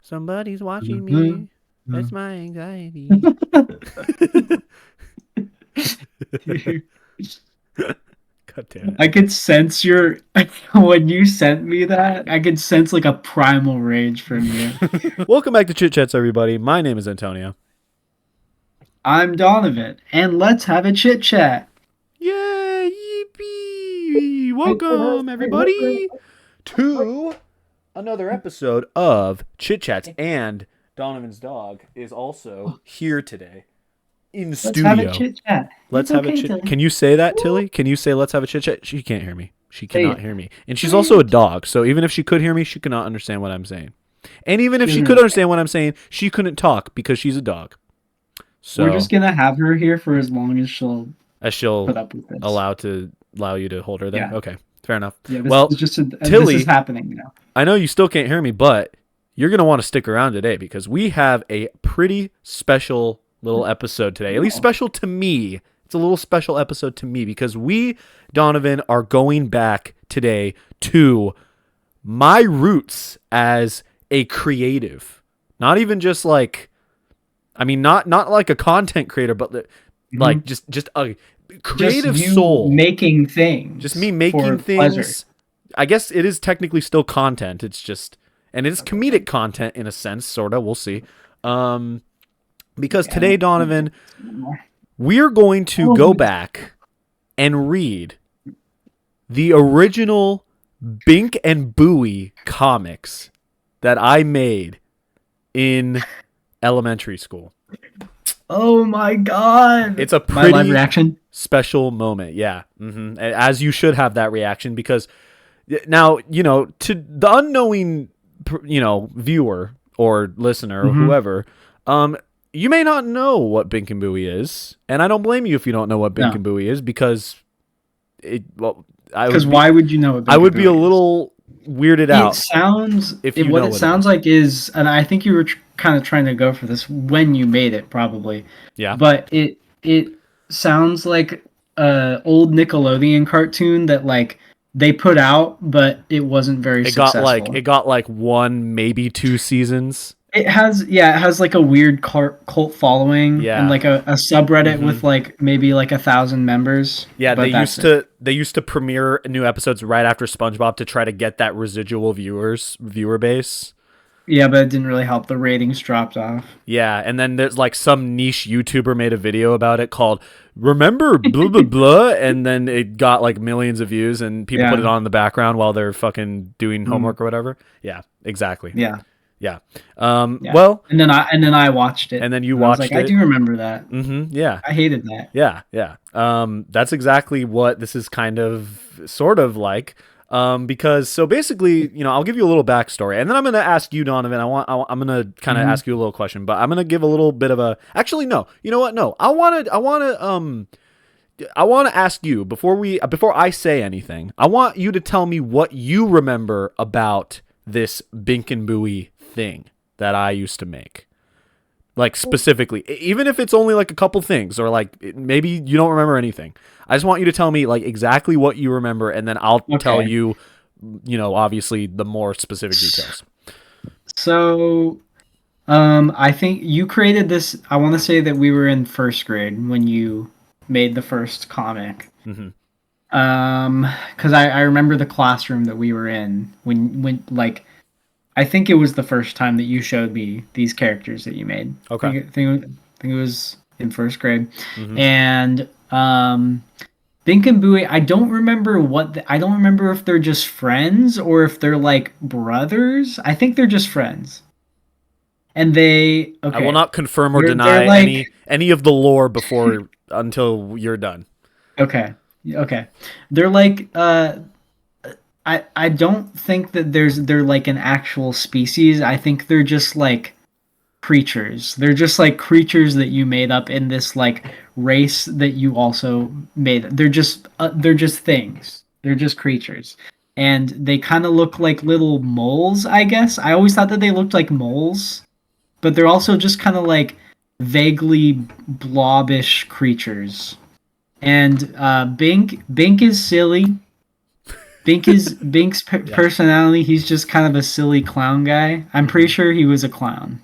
Somebody's watching me. That's my anxiety. God damn it. I could sense when you sent me that, I could sense like a primal rage from you. Welcome back to Chit Chats, everybody. My name is Antonio. I'm Donovan, and let's have a chit chat. Yay! Yippee! Welcome, everybody, to another episode of Chit Chats. And Donovan's dog is also here today in studio. Let's have a chit chat. Let's have a chit. Can you say that, Tilly? Can you say let's have a chit chat? She can't hear me. She cannot hear me. And she's also a dog, so even if she could hear me, she cannot understand what I'm saying. And even if she could understand what I'm saying, she couldn't talk because she's a dog. So we're just gonna have her here for as long as she'll put up with this. allow you to hold her there. Yeah. Okay, fair enough. Yeah, Tilly, this is happening now. I know you still can't hear me, but you're gonna want to stick around today because we have a pretty special little episode today. At least special to me. It's a little special episode to me because we, Donovan, are going back today to my roots as a creative. Not even just like, I mean, not like a content creator, but like just a creative just soul. Making things. Just me making things. Pleasure. I guess it is technically still content. It's just, and it's comedic content in a sense, sort of. We'll see. Because today, Donovan, we're going to go back and read the original Bink and Booey comics that I made in elementary school. Oh my god! It's a pretty live reaction. Special moment, yeah. Mm-hmm. As you should have that reaction because now, to the unknowing, viewer or listener or whoever, you may not know what Bink and Booey is, and I don't blame you if you don't know what Bink and Booey is because why would you know what Bink I would be a little weirded out. What it sounds like is, and I think you were kind of trying to go for this when you made it, probably. Yeah. But it sounds like a old Nickelodeon cartoon that like they put out, but it wasn't very successful. It got like 1, maybe 2 seasons. It has like a weird cult following and like a subreddit with like maybe like 1,000 members. Yeah, they used to premiere new episodes right after SpongeBob to try to get that residual viewer base. Yeah, but it didn't really help. The ratings dropped off. Yeah, and then there's like some niche YouTuber made a video about it called "Remember blah blah blah," and then it got like millions of views, and people put it on in the background while they're fucking doing homework or whatever. Yeah, exactly. Yeah. Yeah. Well, and then I watched it. And then you watched it. I do remember that. Mm-hmm. Yeah. I hated that. Yeah. Yeah. That's exactly what this is kind of sort of like. Because so basically, I'll give you a little backstory, and then I'm going to ask you, Donovan. I'm going to kind of ask you a little question, but I'm going to give a little bit of a. Actually, no. You know what? No. I want to ask you before I say anything. I want you to tell me what you remember about this Bink and Booey thing that I used to make. Like specifically, even if it's only like a couple things or like maybe you don't remember anything. I just want you to tell me like exactly what you remember, and then I'll tell you, obviously the more specific details. So, I think you created this. I want to say that we were in first grade when you made the first comic. Mm-hmm. Because I remember the classroom that we were in when like. I think it was the first time that you showed me these characters that you made. Okay. I think it was in first grade. Mm-hmm. And Bink and Booey, I don't remember I don't remember if they're just friends or if they're like brothers. I think they're just friends. And I will not confirm or deny like, any of the lore until you're done. Okay. They're like I don't think that they're like an actual species. I think they're just like creatures. They're just like creatures that you made up in this like race that you also made. They're just things. They're just creatures. And they kind of look like little moles, I guess. I always thought that they looked like moles, but they're also just kind of like vaguely blobbish creatures. And Bink is silly. Bink's personality. He's just kind of a silly clown guy. I'm pretty sure he was a clown.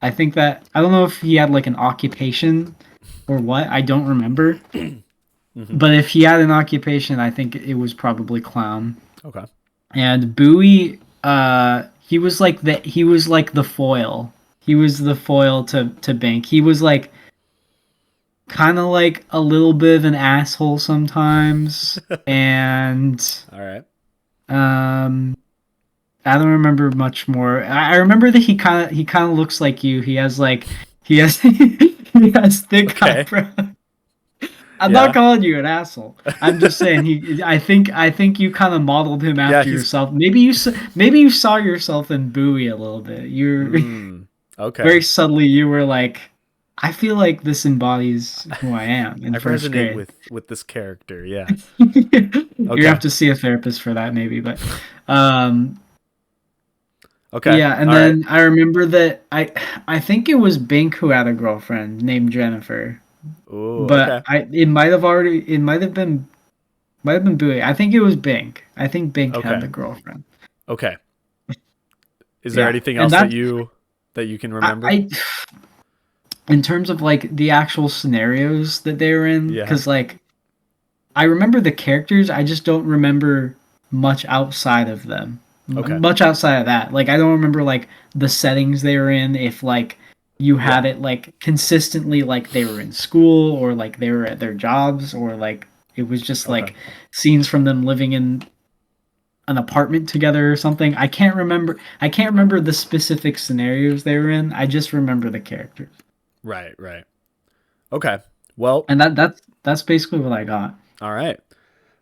I think that I don't know if he had like an occupation or what. I don't remember. But if he had an occupation, I think it was probably clown. Okay. And Bowie, he was like the foil. He was the foil to Bink. He was like kind of like a little bit of an asshole sometimes, and All right. I don't remember much more. I remember that he kind of looks like you. He has he has thick eyebrows. I'm not calling you an asshole. I'm just saying I think you kind of modeled him after yourself. Maybe you saw yourself in Bowie a little bit. You're okay. Very subtly you were like, I feel like this embodies who I am in first grade. with this character. Yeah. You have to see a therapist for that maybe, but okay. Yeah, and then I remember that I think it was Bink who had a girlfriend named Jennifer. Ooh, but it might have been Bowie. I think it was Bink. I think Bink had the girlfriend. Okay. Is there anything else that you can remember? In terms of like the actual scenarios that they were in, because like I remember the characters, I just don't remember much outside of them. Much outside of that, like I don't remember like the settings they were in. If like you had it like consistently, like they were in school or like they were at their jobs, or like it was just like scenes from them living in an apartment together or something. I can't remember the specific scenarios they were in. I just remember the characters. Right. Okay. Well, and that's basically what I got. All right.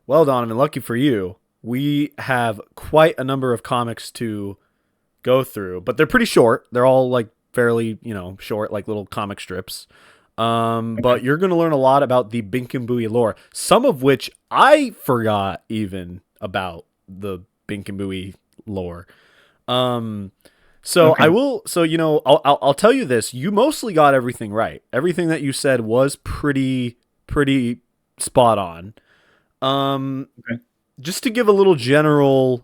Well, Donovan, lucky for you, we have quite a number of comics to go through, but they're pretty short. They're all like fairly, short, like little comic strips. But you're going to learn a lot about the Bink and Booey lore, some of which I forgot even about the Bink and Booey lore. So I'll tell you this, you mostly got everything right. Everything that you said was pretty spot on. Just to give a little general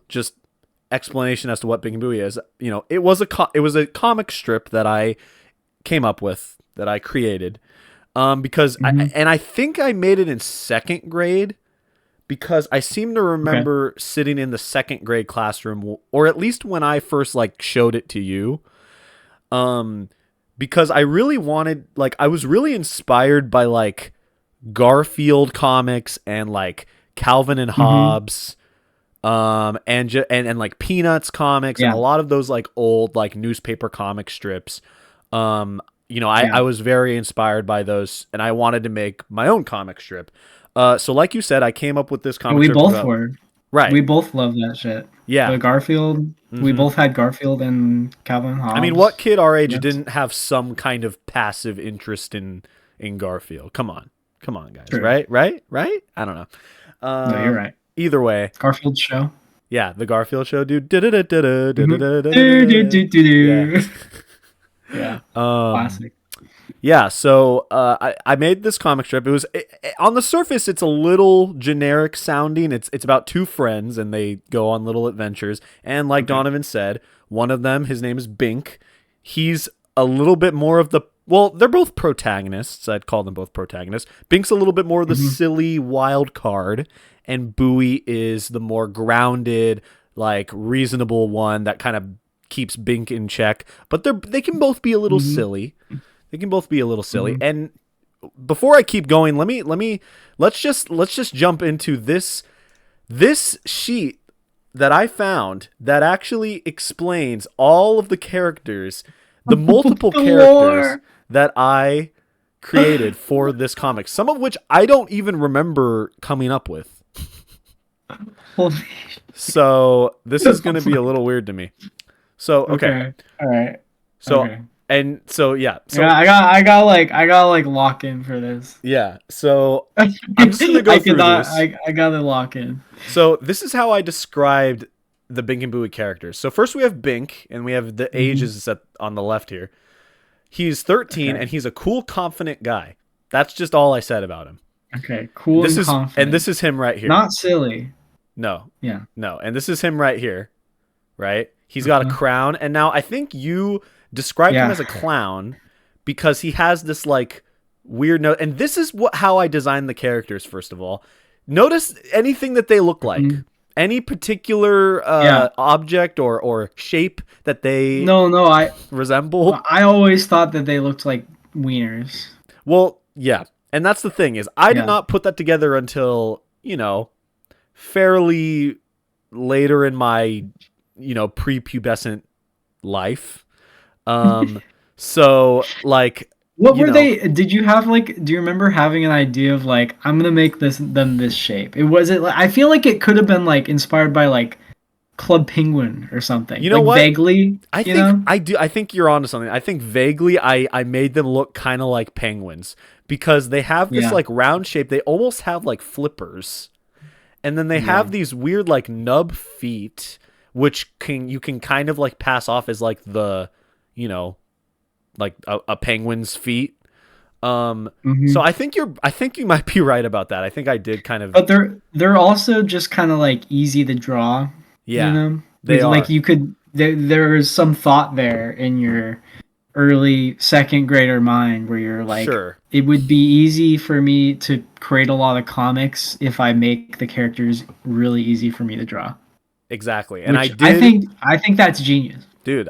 explanation as to what Bink and Booey is, it was a comic strip that I came up with, that I created, because I think I made it in second grade, because I seem to remember sitting in the second grade classroom, or at least when I first like showed it to you, because I really wanted, like, I was really inspired by like Garfield comics and like Calvin and Hobbes, and like Peanuts comics, and a lot of those like old like newspaper comic strips. I was very inspired by those, and I wanted to make my own comic strip. So like you said, I came up with this comic strip. We both were. Right. We both love that shit. Yeah. The Garfield. We both had Garfield and Calvin Hobbes. I mean, what kid our age didn't have some kind of passive interest in Garfield? Come on, guys. True. Right? I don't know. No, you're right. Either way. Garfield show. Yeah, the Garfield show, dude. Yeah. Classic. Yeah, so I made this comic strip. It was on the surface, it's a little generic sounding. It's about two friends, and they go on little adventures. And like Donovan said, one of them, his name is Bink. He's a little bit more of the, well, they're both protagonists. I'd call them both protagonists. Bink's a little bit more of the silly wild card, and Booey is the more grounded, like reasonable one that kind of keeps Bink in check. But they can both be a little silly. They can both be a little silly. And before I keep going, let's just jump into this sheet that I found that actually explains all of the characters, the multiple characters that I created for this comic, some of which I don't even remember coming up with. So this is going to be a little weird to me. So, okay. All right. So, okay. And so, yeah. So, yeah, I got lock in for this. Yeah. So I'm just going to go through this. I got to lock in. So this is how I described the Bink and Booey characters. So first we have Bink, and we have the ages set on the left here. He's 13, and he's a cool, confident guy. That's just all I said about him. Okay, cool and confident. And this is him right here. Not silly. No, Yeah. no. And this is him right here, right? He's got a crown. And now I think you described him Yeah. as a clown because he has this like weird note. And this is how I designed the characters, first of all. Notice anything that they look like. Any particular object or shape that they No, I resemble. I always thought that they looked like wieners. Well, yeah. And that's the thing is I did Yeah. not put that together until, fairly later in my, prepubescent life. So like What were they? Did you have like? Do you remember having an idea of like I'm gonna make them this shape? It like I feel like it could have been like inspired by like Club Penguin or something. You know like, what? Vaguely. I think I do. I think you're onto something. I think vaguely I made them look kind of like penguins because they have this like round shape. They almost have like flippers, and then they have these weird like nub feet, which you can kind of like pass off as like the, like a penguin's feet. So I think you might be right about that. I think I did kind of. But they're also just kind of like easy to draw. Yeah, they are. Like you could there is some thought there in your early second grader mind where you're like, sure, it would be easy for me to create a lot of comics if I make the characters really easy for me to draw. Exactly, and Which I think that's genius, dude.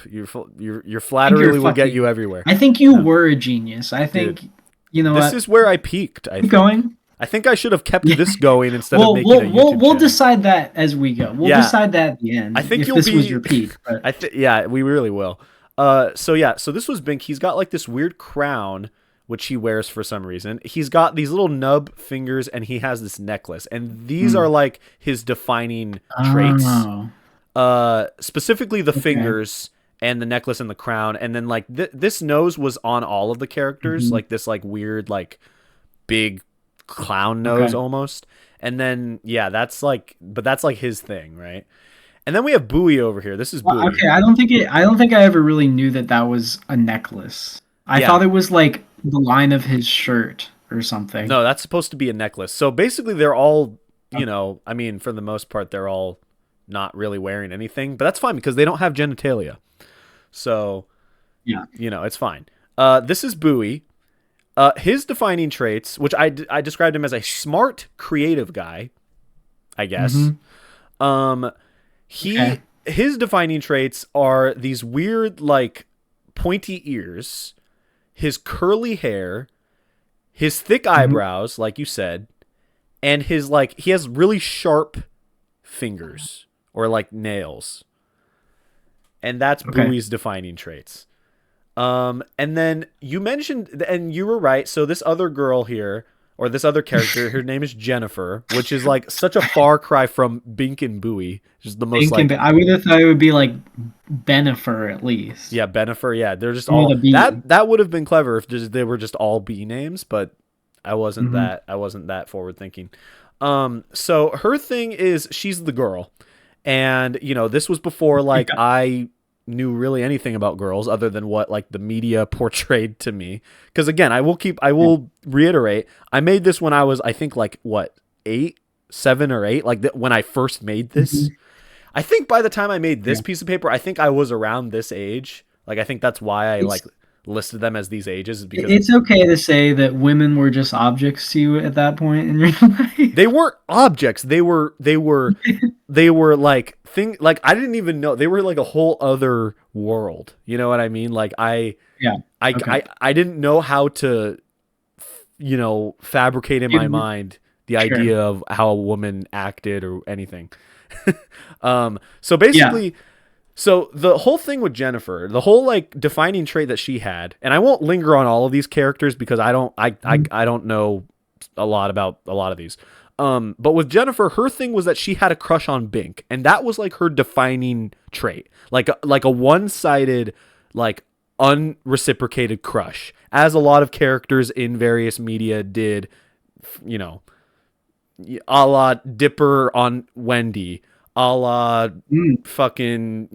Your flattery will get you everywhere. I think you were a genius. I think this is where I peaked. Keep going. I think I should have kept this going instead of making a YouTube we'll channel. decide that as we go. We'll decide that at the end. I think if this was your peak. But. We really will. So this was Bink. He's got like this weird crown which he wears for some reason. He's got these little nub fingers and he has this necklace, and these are like his defining traits. Specifically the fingers and the necklace and the crown, and then like this nose was on all of the characters, like this like weird like big clown nose almost. And then that's like his thing, right? And then we have Booey over here. This is Booey. Okay, I don't think I ever really knew that was a necklace. I thought it was like the line of his shirt or something. No, that's supposed to be a necklace. So basically they're all, I mean, for the most part they're all not really wearing anything, but that's fine because they don't have genitalia. So, it's fine. This is Booey. His defining traits, which I described him as a smart, creative guy, I guess. His defining traits are these weird, like, pointy ears, his curly hair, his thick eyebrows, like you said, and his, like, he has really sharp fingers or, like, nails. And that's Bowie's defining traits. And then you mentioned, and you were right. So this other girl here, or this other character, her name is Jennifer, which is like such a far cry from Bink and Booey. Just the most like. I would have thought it would be like Benifer at least. Yeah, Benifer. Yeah, they're just all that would have been clever if they were just all B names, but I wasn't that forward thinking. So her thing is she's the girl, and this was before like I knew really anything about girls other than what like the media portrayed to me, because again I will reiterate, I made this when I was I think like what 7 or 8, like when I first made this. I think by the time I made this piece of paper, I think I was around this age. Like I think that's why I like listed them as these ages, because it's okay to say that women were just objects to you at that point in your life. They weren't objects. They were like like I didn't even know they were like a whole other world. You know what I mean? Like I didn't know how to fabricate in my mind the idea of how a woman acted or anything. So basically so the whole thing with Jennifer, the whole like defining trait that she had, and I won't linger on all of these characters because I don't know a lot about a lot of these. But with Jennifer, her thing was that she had a crush on Bink, and that was like her defining trait, like a one-sided, like unreciprocated crush, as a lot of characters in various media did, a la Dipper on Wendy, a la Mm, fucking,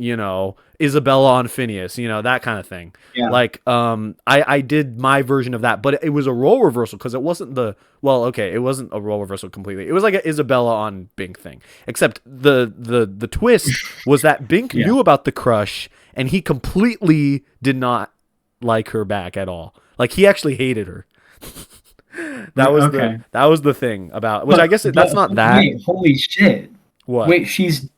Isabella on Phineas, that kind of thing. yeah. Like, I did my version of that, but it was a role reversal because it wasn't it wasn't a role reversal completely. It was like an Isabella on Bink thing, except the twist was that Bink Yeah. knew about the crush and he completely did not like her back at all. Like he actually hated her. Okay. That was the thing about, which I guess that's not that. Wait, holy shit. What? Wait, she's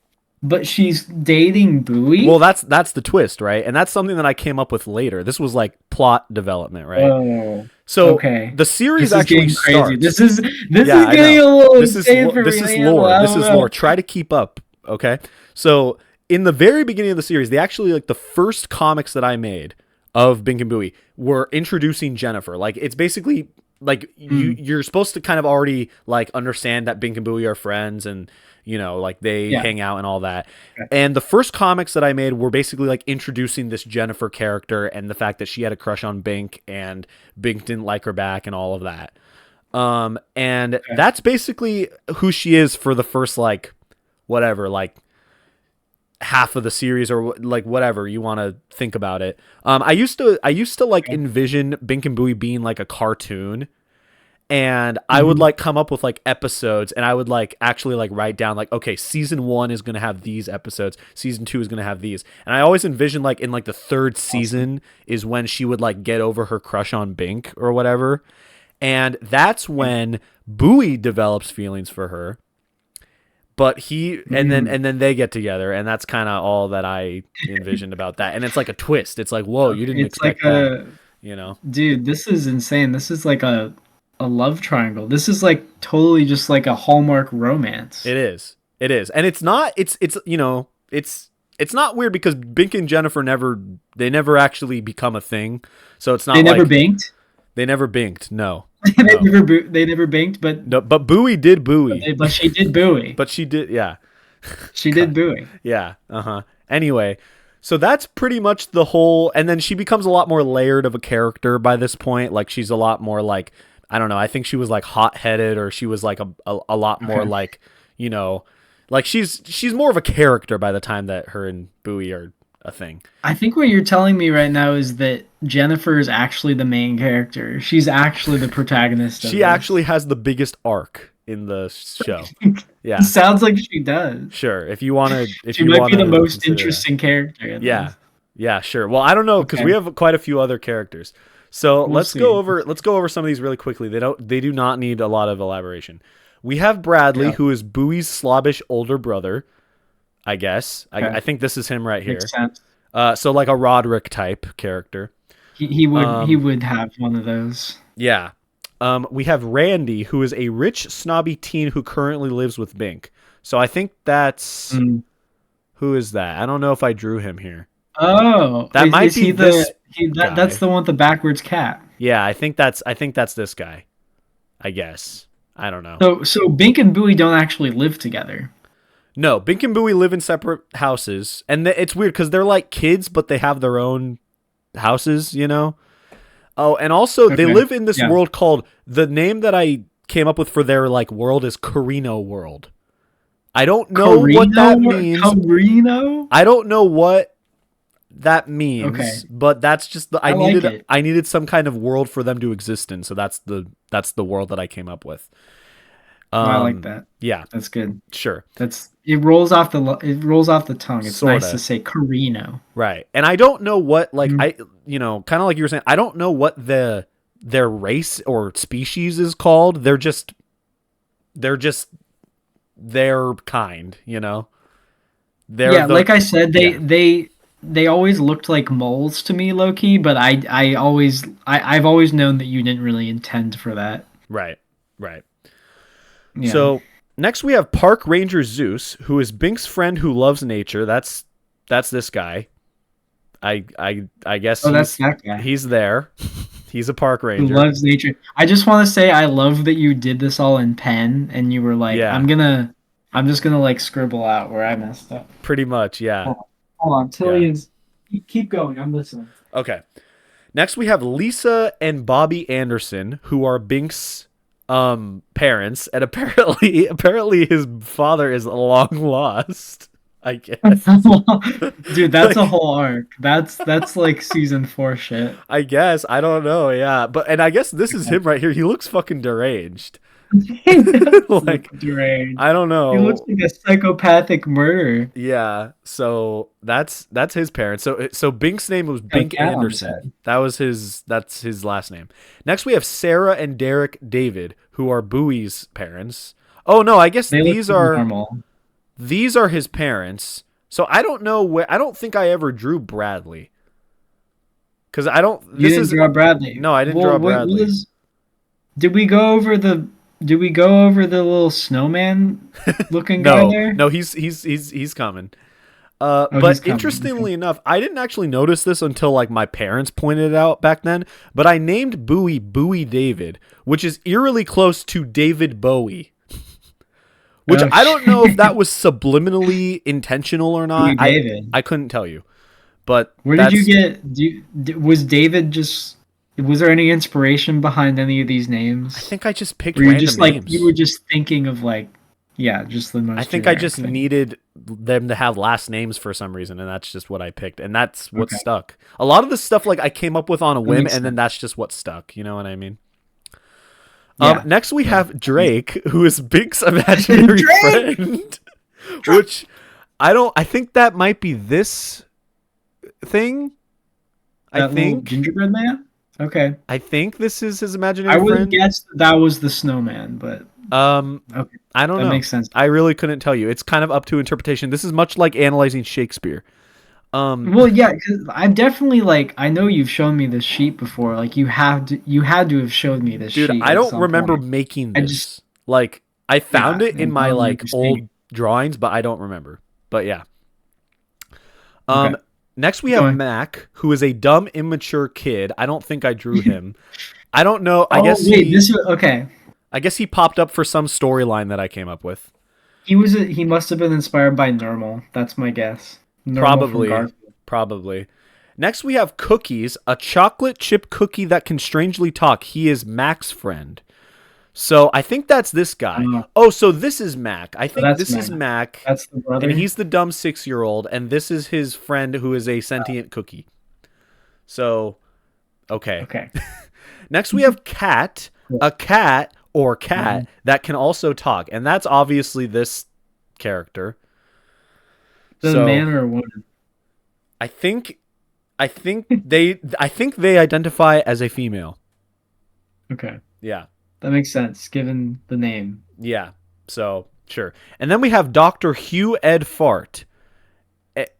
dating Well, Bowie? that's the twist, right? And that's something that I came up with later. This was like plot development, right? Oh, So okay. the series This is actually getting crazy. starts. This Yeah, is I getting know. a little This is insane for this me. is Man. lore. I This don't is know. lore. Try to keep up, okay? So in the very beginning of the series, they actually like the first comics that I made of Bink and Booey were introducing Jennifer. Like it's basically like you're supposed to kind of already like understand that Bink and Booey are friends and like they Yeah. hang out and all that. Okay. And the first comics that I made were basically like introducing this Jennifer character and the fact that she had a crush on Bink and Bink didn't like her back and all of that. And Okay. that's basically who she is for the first like whatever, like half of the series or like whatever you want to think about it. I used to like envision Bink and Booey being like a cartoon, and I would like come up with like episodes, and I would like actually like write down like, okay, season 1 is going to have these episodes, season 2 is going to have these. And I always envisioned like in like the third season is when she would like get over her crush on Bink or whatever. And that's when Bowie develops feelings for her. But and then they get together, and that's kind of all that I envisioned about that. And it's like a twist. It's like, whoa, you didn't It's like expect that, you know? dude, this is insane. This is like a love triangle. This is like totally just like a Hallmark romance. It is. It is. And it's not it's not weird because Bink and Jennifer never actually become a thing. So it's not They never like banked. they never binked. No. They never banked, but No, but Bowie did Bowie. but she did Bowie. But she did, yeah. She did Bowie. Yeah. Uh-huh. Anyway, so that's pretty much the whole, and then she becomes a lot more layered of a character by this point. Like she's a lot more like, I don't know, I think she was like hot-headed, or she was like a lot more like, like she's more of a character by the time that her and Bowie are a thing. I think what you're telling me right now is that Jennifer is actually the main character. She's actually the protagonist of She this. actually has the biggest arc in the show. Yeah. It sounds like she does. Sure. If you want to, if She you might want be the most consider that. interesting character. in Yeah. this. Yeah, sure. Well, I don't know because Okay. we have quite a few other characters. So We'll let's see. go over some of these really quickly. They do not need a lot of elaboration. We have Bradley, Yeah. who is Bowie's slobbish older brother, I guess. Okay. I think this is him right here. Makes sense. So like a Roderick type character. He would have one of those. Yeah. We have Randy, who is a rich, snobby teen who currently lives with Bink. So I think that's who is that? I don't know if I drew him here. Oh, That might is be he this guy. that's the one with the backwards cap. Yeah, I think that's this guy. I guess. I don't know. So Bink and Bowie don't actually live together. No, Bink and Booey live in separate houses, and it's weird because they're like kids, but they have their own houses, Oh, and also they Okay. live in this Yeah. world called, the name that I came up with for their like world is Carino World. I don't know what that means. Carino? I don't know what that means, Okay. but that's just I like it. I needed some kind of world for them to exist in, so that's the world that I came up with. I like that. Yeah, That's good. sure. It rolls off the tongue. It's Sorta. nice to say Carino. Right. And I don't know what, like, Mm. kind of like you were saying, I don't know what their race or species is called. They're just their kind, They're Yeah, the- like I said, yeah. they always looked like moles to me, low key. But I've always known that you didn't really intend for that. Right. Right. Yeah. So next we have Park Ranger Zeus, who is Bink's friend who loves nature. That's this guy. I guess that's that guy he's there. He's a park who ranger. loves nature. I just want to say I love that you did this all in pen, and you were like, Yeah. I'm just gonna like scribble out where I messed up. Pretty much, yeah. Hold on, Tillian's. Keep going. I'm listening. Okay. Next we have Lisa and Bobby Anderson, who are Bink's parents, and apparently his father is long lost, I guess. Dude, that's a whole arc. That's like season 4 shit. I guess. I don't know. Yeah. And I guess this is him right here. He looks fucking deranged. He does look Like, deranged. I don't He looks know. like a psychopathic murderer. Yeah. So that's his parents. So Bink's name was Got a Bink cat on his head. Anderson. That's his last name. Next we have Sarah and Derek David, who are Bowie's parents. Oh no, I guess They look these are normal. his parents. So I don't know where. I don't think I ever drew Bradley. Because I don't. You didn't draw Bradley. No, I didn't draw Bradley. Did we go over the little snowman looking guy there? No, he's coming. Oh, he's But coming. interestingly enough, I didn't actually notice this until like my parents pointed it out back then. But I named Bowie David, which is eerily close to David Bowie. Which Oh, I don't know if that was subliminally intentional or not. Bowie David. I couldn't tell you. But Where did you get? Was David just? Was there any inspiration behind any of these names? I think I just picked Were you random just like names. you were just thinking of like, yeah, just the most. I think I generic just thing. needed them to have last names for some reason, and that's just what I picked, and that's what Okay. stuck. A lot of the stuff like I came up with on a whim, makes and then that's just what stuck. You know what I mean? Yeah. Next we have Drake, who is Bink's imaginary Drake! friend, which I think that might be this thing. That I little think gingerbread man. Okay, this is his imaginary I would friend. guess that was the snowman, but okay, I don't that know. makes sense. I really couldn't tell you. It's kind of up to interpretation. This is much like analyzing Shakespeare. Well, yeah, because I've definitely like I know you've shown me this sheet before. Like you had to have showed me this Dude, sheet. I at don't some remember point. making I this. just- Like, I found Yeah, it in and my I don't like remember seeing old it. drawings, but I don't remember. But yeah. Okay. Next we Keep have going. Mac, who is a dumb, immature kid. I don't think I drew him. I don't know. I Oh, guess wait, okay. I guess he popped up for some storyline that I came up with. He must have been inspired by Normal. That's my guess. Normal from Garfield. Probably. Next we have Cookies, a chocolate chip cookie that can strangely talk. He is Mac's friend. So I think that's this guy. Oh, so this is Mac. I think that's this is Mac. That's the brother. And he's the dumb 6-year-old, and this is his friend who is a sentient cookie. So, okay. Okay. Next, we have Cat, a cat or cat that can also talk, and that's obviously this character. Is it a man or a woman? I think they identify as a female. Okay. Yeah. That makes sense given the name. Yeah. So, sure. And then we have Dr. Hugh Ed Fart.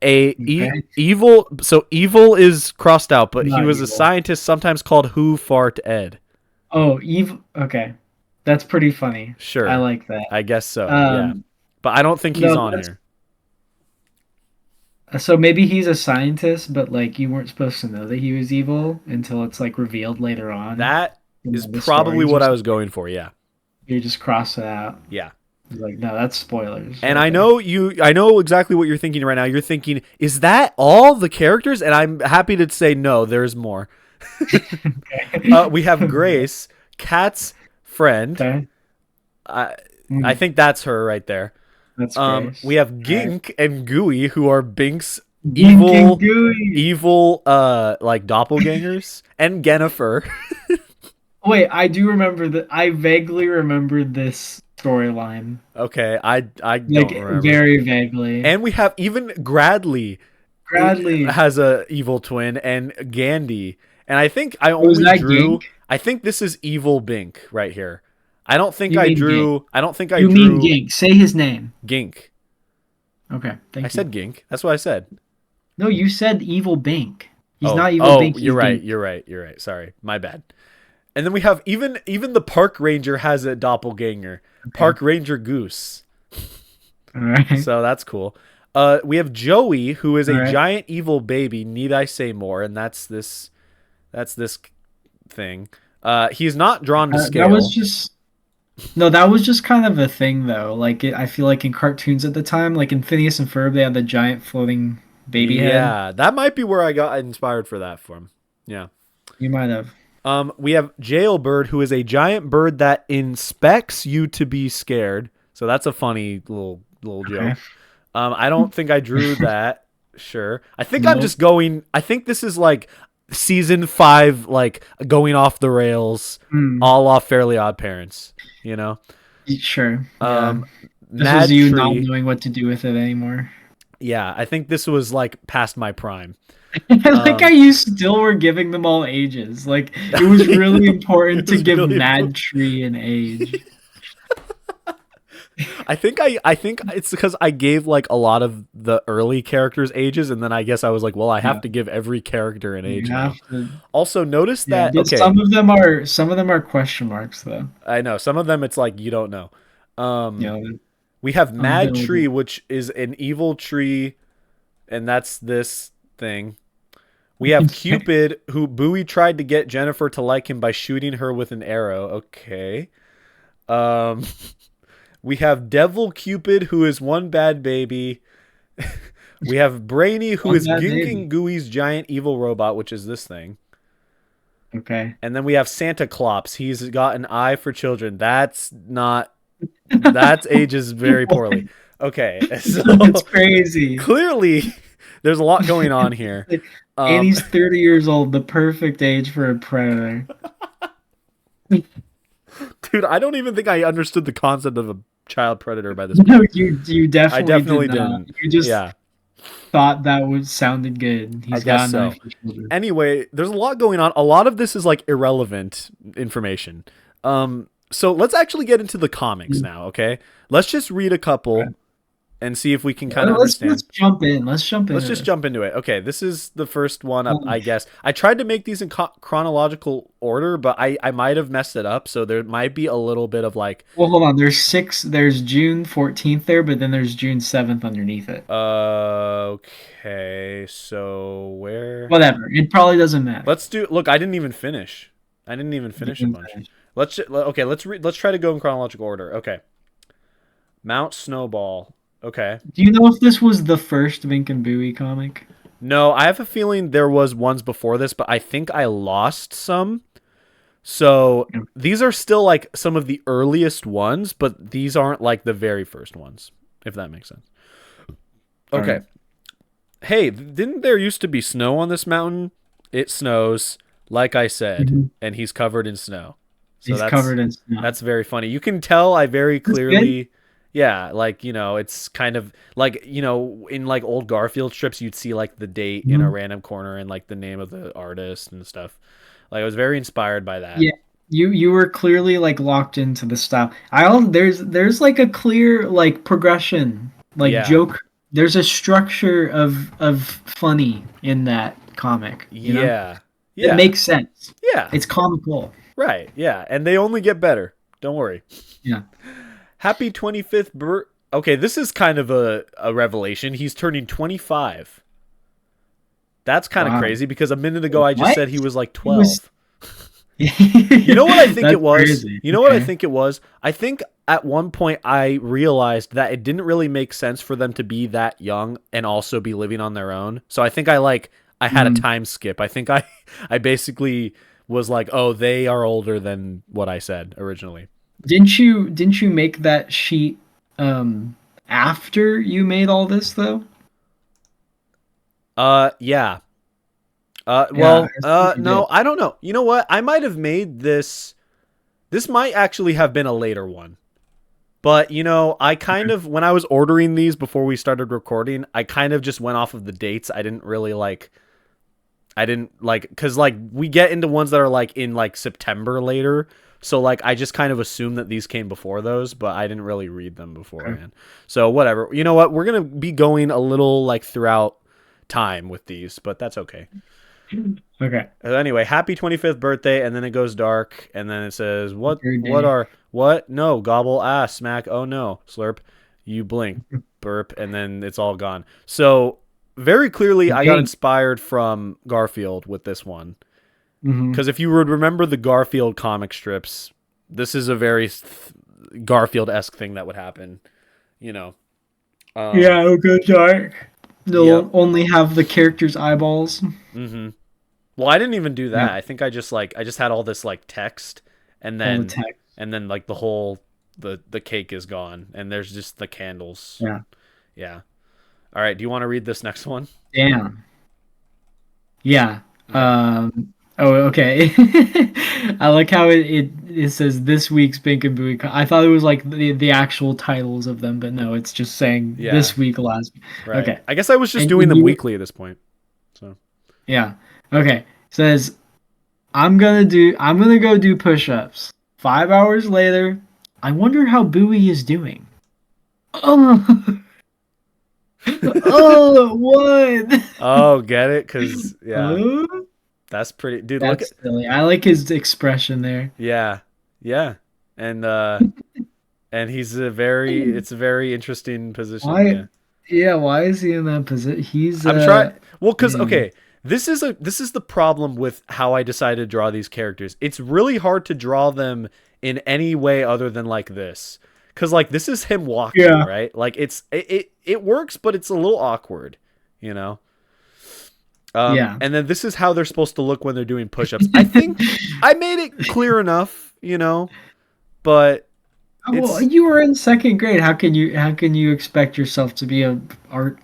Evil. So evil is crossed out, but he Not was a evil. scientist sometimes called Who Fart Ed. Oh, Eve. Okay. That's pretty funny. Sure. I like that. I guess so. Yeah. But I don't think he's on here. So maybe he's a scientist, but like you weren't supposed to know that he was evil until it's like revealed later on. That in is the probably stories what or I was something. going for. Yeah. You just cross it out. Yeah. Like, no, that's spoilers. And right I there. know exactly what you're thinking right now. You're thinking, is that all the characters? And I'm happy to say no, there's more. We have Grace, Kat's friend. Okay. I think that's her right there. That's Grace. We have Gink and Gooey, who are Bink's Bink and Booey. evil like doppelgangers, and Jennifer. Wait, I do remember that. I vaguely remember this storyline. Okay, I Like don't remember. very vaguely. And we have even Gradley. Bradley. Has a evil twin, and Gandhi. And I think I Was only that drew. Gink? I think this is evil Bink right here. I don't think You I mean drew. Gink. I don't think I You drew. mean Gink? Say his name. Gink. Okay, thank I you. said Gink. That's what I said. No, you said evil Bink. He's Oh, not evil oh, Bink. He's you're right. Gink. You're right. You're right. Sorry, my bad. And then we have even the park ranger has a doppelganger. Park Ranger Goose. All right. So that's cool. We have Joey, who is a Alright. giant evil baby. Need I say more? And that's this thing. He's not drawn to scale. That was just no. That was just kind of a thing, though. Like I feel like in cartoons at the time, like in Phineas and Ferb, they had the giant floating baby head. Yeah, that might be where I got inspired for that from. Yeah. You might have. We have Jailbird, who is a giant bird that inspects you to be scared. So that's a funny little Okay. joke. I don't think I drew that. Sure. I think I'm Nope. just going. I think this is like season 5, like going off the rails, Hmm. all off Fairly Odd Parents. You know. Sure. Yeah. Um, This was Mad you not Tree. knowing what to do with it anymore. Yeah, I think this was like past my prime. I like how Um, you still were giving them all ages. Like it was really important it to was give really Mad important. Tree an age. I think it's because I gave like a lot of the early characters ages, and then I guess I was like, well, I have Yeah. to give every character an age You now. have to. Also, notice Yeah, that but okay, some of them are question marks though. I know some of them it's like you don't know. You Um, know, we have Mad Tree, unbuildable. which is an evil tree, and that's this thing. We have Cupid, who Bowie tried to get Jennifer to like him by shooting her with an arrow. Okay. Um, we have Devil Cupid, who is one bad baby. We have Brainy, who On is that Gink baby. and Gooey's giant evil robot, which is this thing. Okay. And then we have Santa Klops. He's got an eye for children. That's not. That's ages very poorly. Okay, so That's crazy. clearly there's a lot going on here. And Um, he's 30 years old, the perfect age for a predator. dude, I don't even think I understood the concept of a child predator by this No, point. you I definitely did definitely not. didn't. You just Yeah, thought that was sounded good. I He's guess got a so. knife for children. Anyway, there's a lot going on. A lot of this is like irrelevant information. So let's actually get into the comics now, okay? Let's just read a couple and see if we can kind of Let's understand. jump in. Let's jump Let's into just this. jump into it. Okay, this is the first one up, Um, I guess. I tried to make these in chronological order, but I might have messed it up, so there might be a little bit of like, well, hold on. There's six. There's June 14th there, but then there's June 7th underneath it. okay, so where? Whatever. It probably doesn't matter. Let's do. Look, I didn't even finish. I didn't even You finish a can bunch. finish. Okay. Let's try to go in chronological order. Okay, Mount Snowball. Okay. Do you know if this was the first Bink and Booey comic? No, I have a feeling there was ones before this, but I think I lost some. So these are still like some of the earliest ones, but these aren't like the very first ones, if that makes sense. Okay. Alright. Hey, didn't there used to be snow on this mountain? It snows, like I said, Mhm. and he's covered in snow. So He's that's covered in snow. that's very funny. You can tell I very That's good. clearly, yeah, like, it's kind of like, in like old Garfield strips, you'd see like the date in a Mhm. random corner and like the name of the artist and stuff. Like I was very inspired by that. Yeah. You were clearly like locked into the style. There's like a clear like progression, like Yeah. joke. There's a structure of funny in that comic, you know? Yeah. It Yeah. makes sense. Yeah. It's comical. Right. Yeah. And they only get better. Don't worry. Yeah. Happy 25th birth. Okay, this is kind of a revelation. He's turning 25. That's kind of Wow. crazy because a minute ago I just What? said he was like He was 12. You know what I think That's it was? crazy. You know what I Okay. think it was? I think at one point I realized that it didn't really make sense for them to be that young and also be living on their own. So I think I had a Mm. time skip. I think I basically was like, "Oh, they are older than what I said originally." Didn't you make that sheet after you made all this though? Yeah. Yeah, I think you No, did. I don't know. You know what? I might have made this. This might actually have been a later one. But, I kind Okay. of, when I was ordering these before we started recording, I kind of just went off of the dates. I didn't like, because, like, we get into ones that are, like, in, like, September later. So, like, I just kind of assumed that these came before those, but I didn't really read them Okay. beforehand. So, whatever. You know what? We're going to be going a little, like, throughout time with these, but that's okay. Okay. Anyway, happy 25th birthday, and then it goes dark, and then it says, Third what day. are, what? No, gobble, ass, smack, oh no, slurp, you blink, burp, and then it's all gone. So, very clearly, I got Dang. inspired from Garfield with this one. Hmm. Because if you would remember the Garfield comic strips, this is a very Garfield-esque thing that would happen, you know. Yeah, it'll go dark. Yep. They'll only have the characters' eyeballs. Mm-hmm. Well, I didn't even do that. Yeah, I think I just had all this like text, and all the then text. like the whole the cake is gone, and there's just the candles. Yeah. Yeah. All right. Do you want to read this next one? Damn. Yeah. Okay. Oh, okay. I like how it says this week's Bink and Booey. I thought it was like the actual titles of them, but no, it's just saying Yeah. this week, last week. Right. Okay. I guess I was just And doing them you, weekly at this point. So. yeah. Okay. Says I'm gonna go do push-ups. 5 hours later, I wonder how Booey is doing. Oh, oh, what? Oh, get it? Cause yeah, Huh? that's pretty. Dude, look at That's silly. I like his expression there. yeah, yeah, and he's it's a very interesting position. Why? Yeah. Yeah, why is he in that position? He's I'm trying. Well, because man. okay, this is the problem with how I decided to draw these characters. It's really hard to draw them in any way other than like this, because like this is him walking, Yeah. right? Like it works, but it's a little awkward, you know. Yeah. And then this is how they're supposed to look when they're doing push-ups. I think I made it clear enough, you know, but Well, it's you were in second grade. How can you expect yourself to be a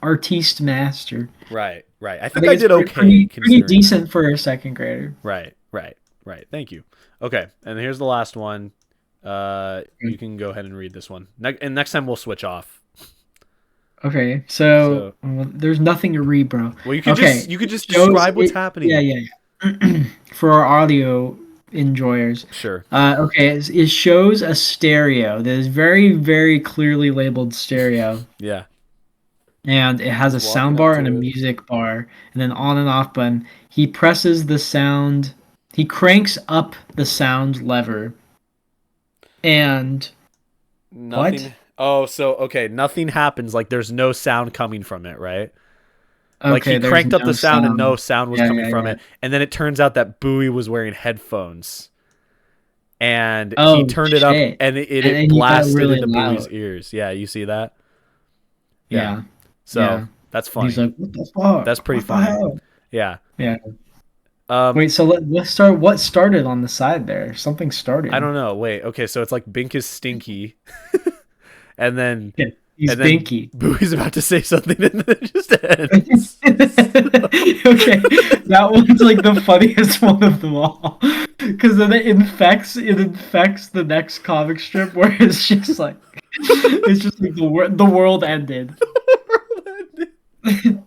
artiste master? right, right. I I think think I it's did okay pretty considering. decent for a second grader. Right, right, right. Thank you. Okay, and here's the last one. You can go ahead and read this one. And next time we'll switch off. Okay, so So, there's nothing to read, bro. well, Okay, you could it just shows describe what's it. Yeah, happening. yeah, yeah. For our audio enjoyers. Sure. Okay, it shows a stereo that is very, very clearly labeled stereo, Yeah. and it has a He's sound walking up bar and a to it. music bar, and then on and off button. He presses the sound. He cranks up the sound lever, and what? Nothing. Oh, so okay, nothing happens. Like there's no sound coming from it, right? Like he Okay, there's cranked up no the sound and no sound. sound was Yeah, coming yeah, from yeah. it. And then it turns out that Bowie was wearing headphones. And he Oh turned it up shit! and it And he got blasted really into Bowie's loud. ears. Yeah, you see that? Yeah. Yeah, So yeah. that's And he's funny. like, "What the fuck? That's pretty What the funny. hell?" Yeah. Yeah. Um, Wait, so let's start. What started on the side there? Something I started. don't know. Wait, okay, so it's like Bink is stinky, and then Yeah, he's and then binky. Bowie's about to say something and then it just Okay, ends. that one's like the funniest one of them all, because then it infects the next comic strip where it's just like the world ended.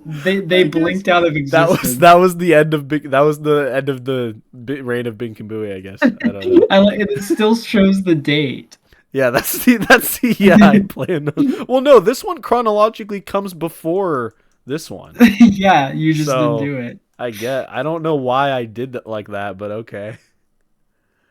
They I guess blinked out of existence. that was the end of Bink, that was the end of the reign of Bink and Booey, I guess. I don't know. And it still shows the date. Yeah, that's the yeah, I planned. Well, no, this one chronologically comes before this one. Yeah, you just didn't So, do it. I don't know why I did that like that, but okay.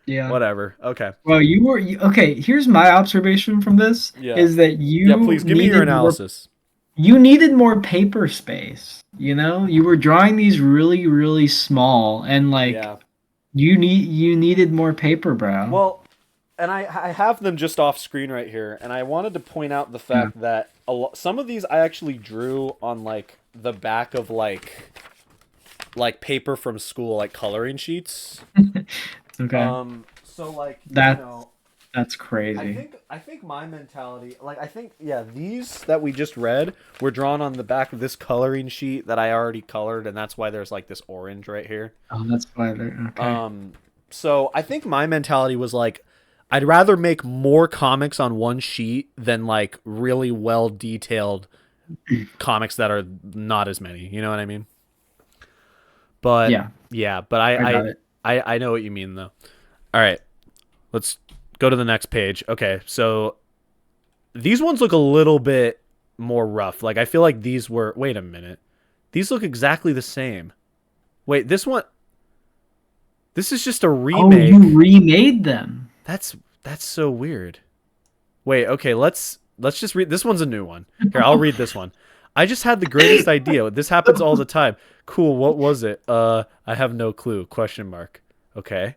Yeah. Whatever. Okay. Well, okay. Here's my observation from this: Yeah. is that Yeah, please give me your analysis. you needed more paper space. You were drawing these really, really small, and like Yeah. you needed more paper, bro. Well, and I have them just off screen right here, and I wanted to point out the Yeah. fact that some of these I actually drew on like the back of like paper from school, like coloring sheets. Okay, So like that that's crazy. I think my mentality, like I think yeah, these that we just read were drawn on the back of this coloring sheet that I already colored, and that's why there's like this orange right here. Oh, that's why they're okay. So I think my mentality was like, I'd rather make more comics on one sheet than like really well detailed comics that are not as many. You know what I mean? But Yeah, but I got it. I know what you mean though. All right, let's go to the next page. Okay, so these ones look a little bit more rough. Like I feel like these were. Wait a minute, these look exactly the same. Wait, this one. This is just a Oh, remake. you remade them. That's so weird. Wait, okay, let's just read this one's a new one. Here, I'll read this one. I just had the greatest idea. This happens all the time. Cool, what was it? I have no clue. Question mark. Okay.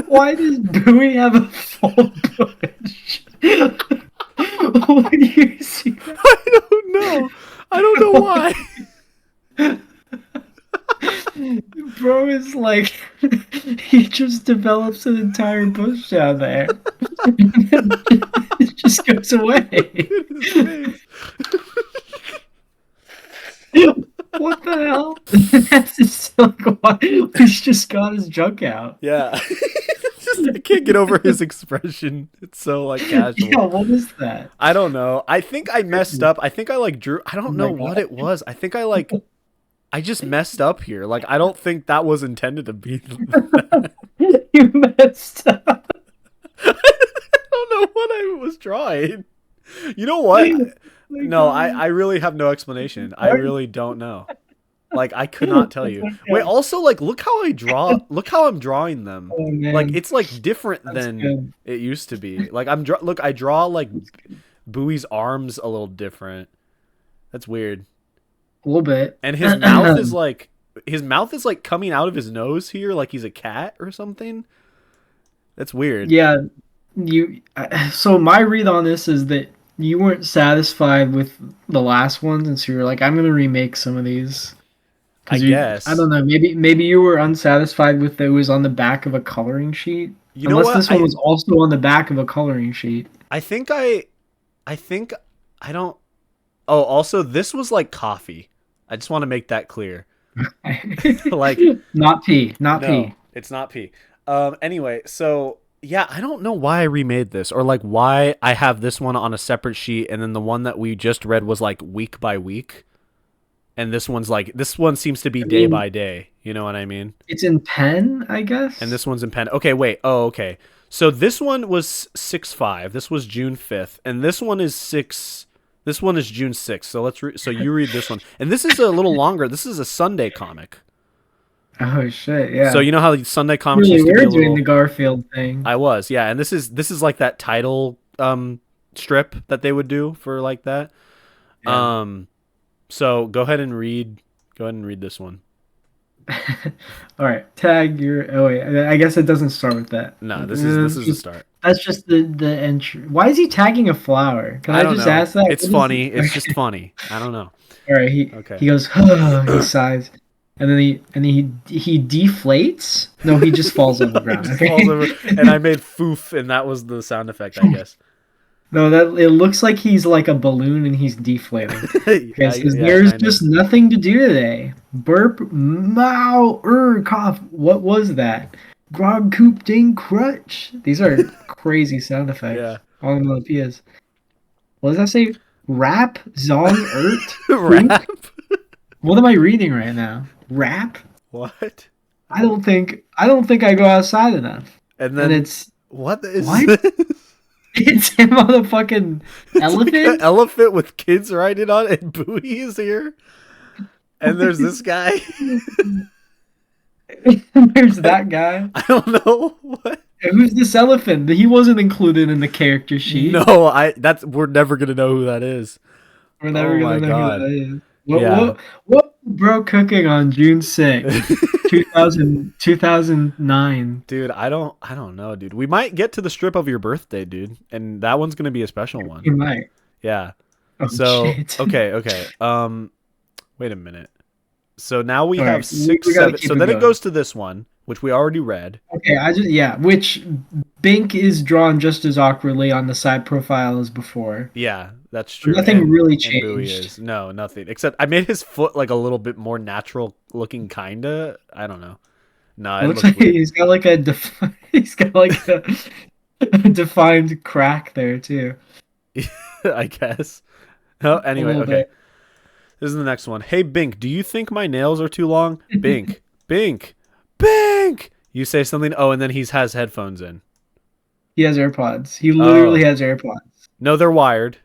Why does Bowie have a full bush? When you see that? I don't know. I don't know why. Bro is like he just develops an entire bush down there. And then it just goes away. Look at his face. What the hell? That's just like why he's just got his junk out. Yeah. I can't get over his expression. It's so like casual. Yeah, what is that? I don't know. I think I messed up. I think I like drew. I Oh don't my know what God. it was. I think I just messed up here. Like I don't think that was intended to be. You messed up. I don't know what I was drawing. You know what? Oh my No, God. I really have no explanation. I really don't know. Like I could not tell you. Wait, Okay. also like look how I draw. Look how I'm drawing them. Oh Like man, it's like different that's than good. it used to be. Like look, I draw like Bowie's arms a little different. That's weird. A little bit. And his mouth is like coming out of his nose here like he's a cat or something. That's weird. Yeah, so my read on this is that you weren't satisfied with the last ones, and so you're like, I'm gonna remake some of these. I Because I guess. don't know, maybe you were unsatisfied with that it was on the back of a coloring sheet. You know Unless what? this one was also on the back of a coloring sheet. I think I think I don't. Oh, also this was like coffee. I just want to make that clear. Like Not pee, not no, pee. it's not pee. Anyway, so yeah, I don't know why I remade this or like why I have this one on a separate sheet and then the one that we just read was like week by week. And this one seems to be I day mean, by day. You know what I mean? it's in pen, I And guess. this one's in pen. Okay, wait. Oh, okay. So this one was 6/5. This was June 5th, and this one is 6. This one is June 6th. So so you read this one, and this is a little longer. This is a Sunday comic. Oh shit, So yeah. you know how the Sunday comics Really, used to be we're a doing the little. Garfield thing. I was, yeah, and this is like that title strip that they would do for like that. Yeah. So go ahead and read. Go ahead and read this one. All right, tag your. Oh wait, I guess it doesn't start with that. No, this is the start. That's just the entry. Why is he tagging a flower? Can I I don't just know. ask that? It's What is funny. it? It's just funny. I don't know. All right, Okay. he goes. He sighs, and then he deflates. No, he just falls on the It ground. just Okay. falls over, and I made foof, and that was the sound effect, I guess. No, that it looks like he's like a balloon and he's deflating. Okay, it says Yeah, there's kind of. just nothing to do today. Burp, mow, cough. What was that? Grog, coop, ding, crutch. These are crazy sound effects. Yeah. Onomatopoeias. What does that say? Rap, zong, poop. Rap. What am I reading right now? Rap? What? I don't think I go outside enough. And And then it's what is what? this? It's him on a fucking It's like an elephant. elephant with kids riding on it, and Bowie is here. And there's this guy. There's that guy. I don't know what. And who's this elephant? He wasn't included in the character sheet. No, we're never gonna know who that is. We're never Oh gonna my know God. who that is. What, Yeah. what bro cooking on June 6th, 2009? Dude, I don't know, dude. We might get to the strip of your birthday, dude, and that one's gonna be a special one. You might. Yeah. Oh, So shit. okay. Wait a minute. So now we All have right, six, we gotta seven. keep So it then it going. goes to this one, which we already read. Okay, which Bink is drawn just as awkwardly on the side profile as before. Yeah, that's true. Nothing really And Bowie changed. is no nothing except I made his foot like a little bit more natural looking, kinda. I don't know. No, It it looks looks like weird. he's got like he's got like a defined crack there too. I guess. Oh, A anyway, little okay. bit. This is the next one. Hey, Bink, do you think my nails are too long? Bink, Bink, Bink. You say something. Oh, and then he has headphones in. He has AirPods. He literally has AirPods. No, they're wired.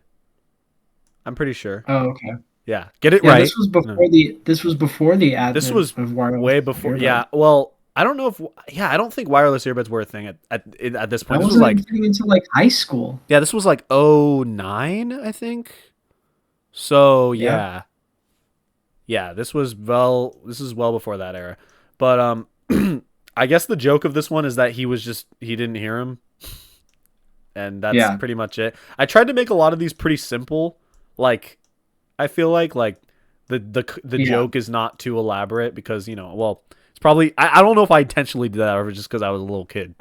I'm pretty sure. Oh, okay. Yeah, get it Yeah, right. this was before the advent This was of wireless way before. earbuds. Yeah, well, I don't know if. Yeah, I don't think wireless earbuds were a thing at this I point. This was wasn't like, getting into like high school. yeah, this was like '09, I think. So Yeah. yeah, this is well before that era. But I guess the joke of this one is that he didn't hear him, and that's Yeah. pretty much it. I tried to make a lot of these pretty simple. Like, I feel like The Yeah. joke is not too elaborate because well, it's probably I don't know if I intentionally did that or just because I was a little kid,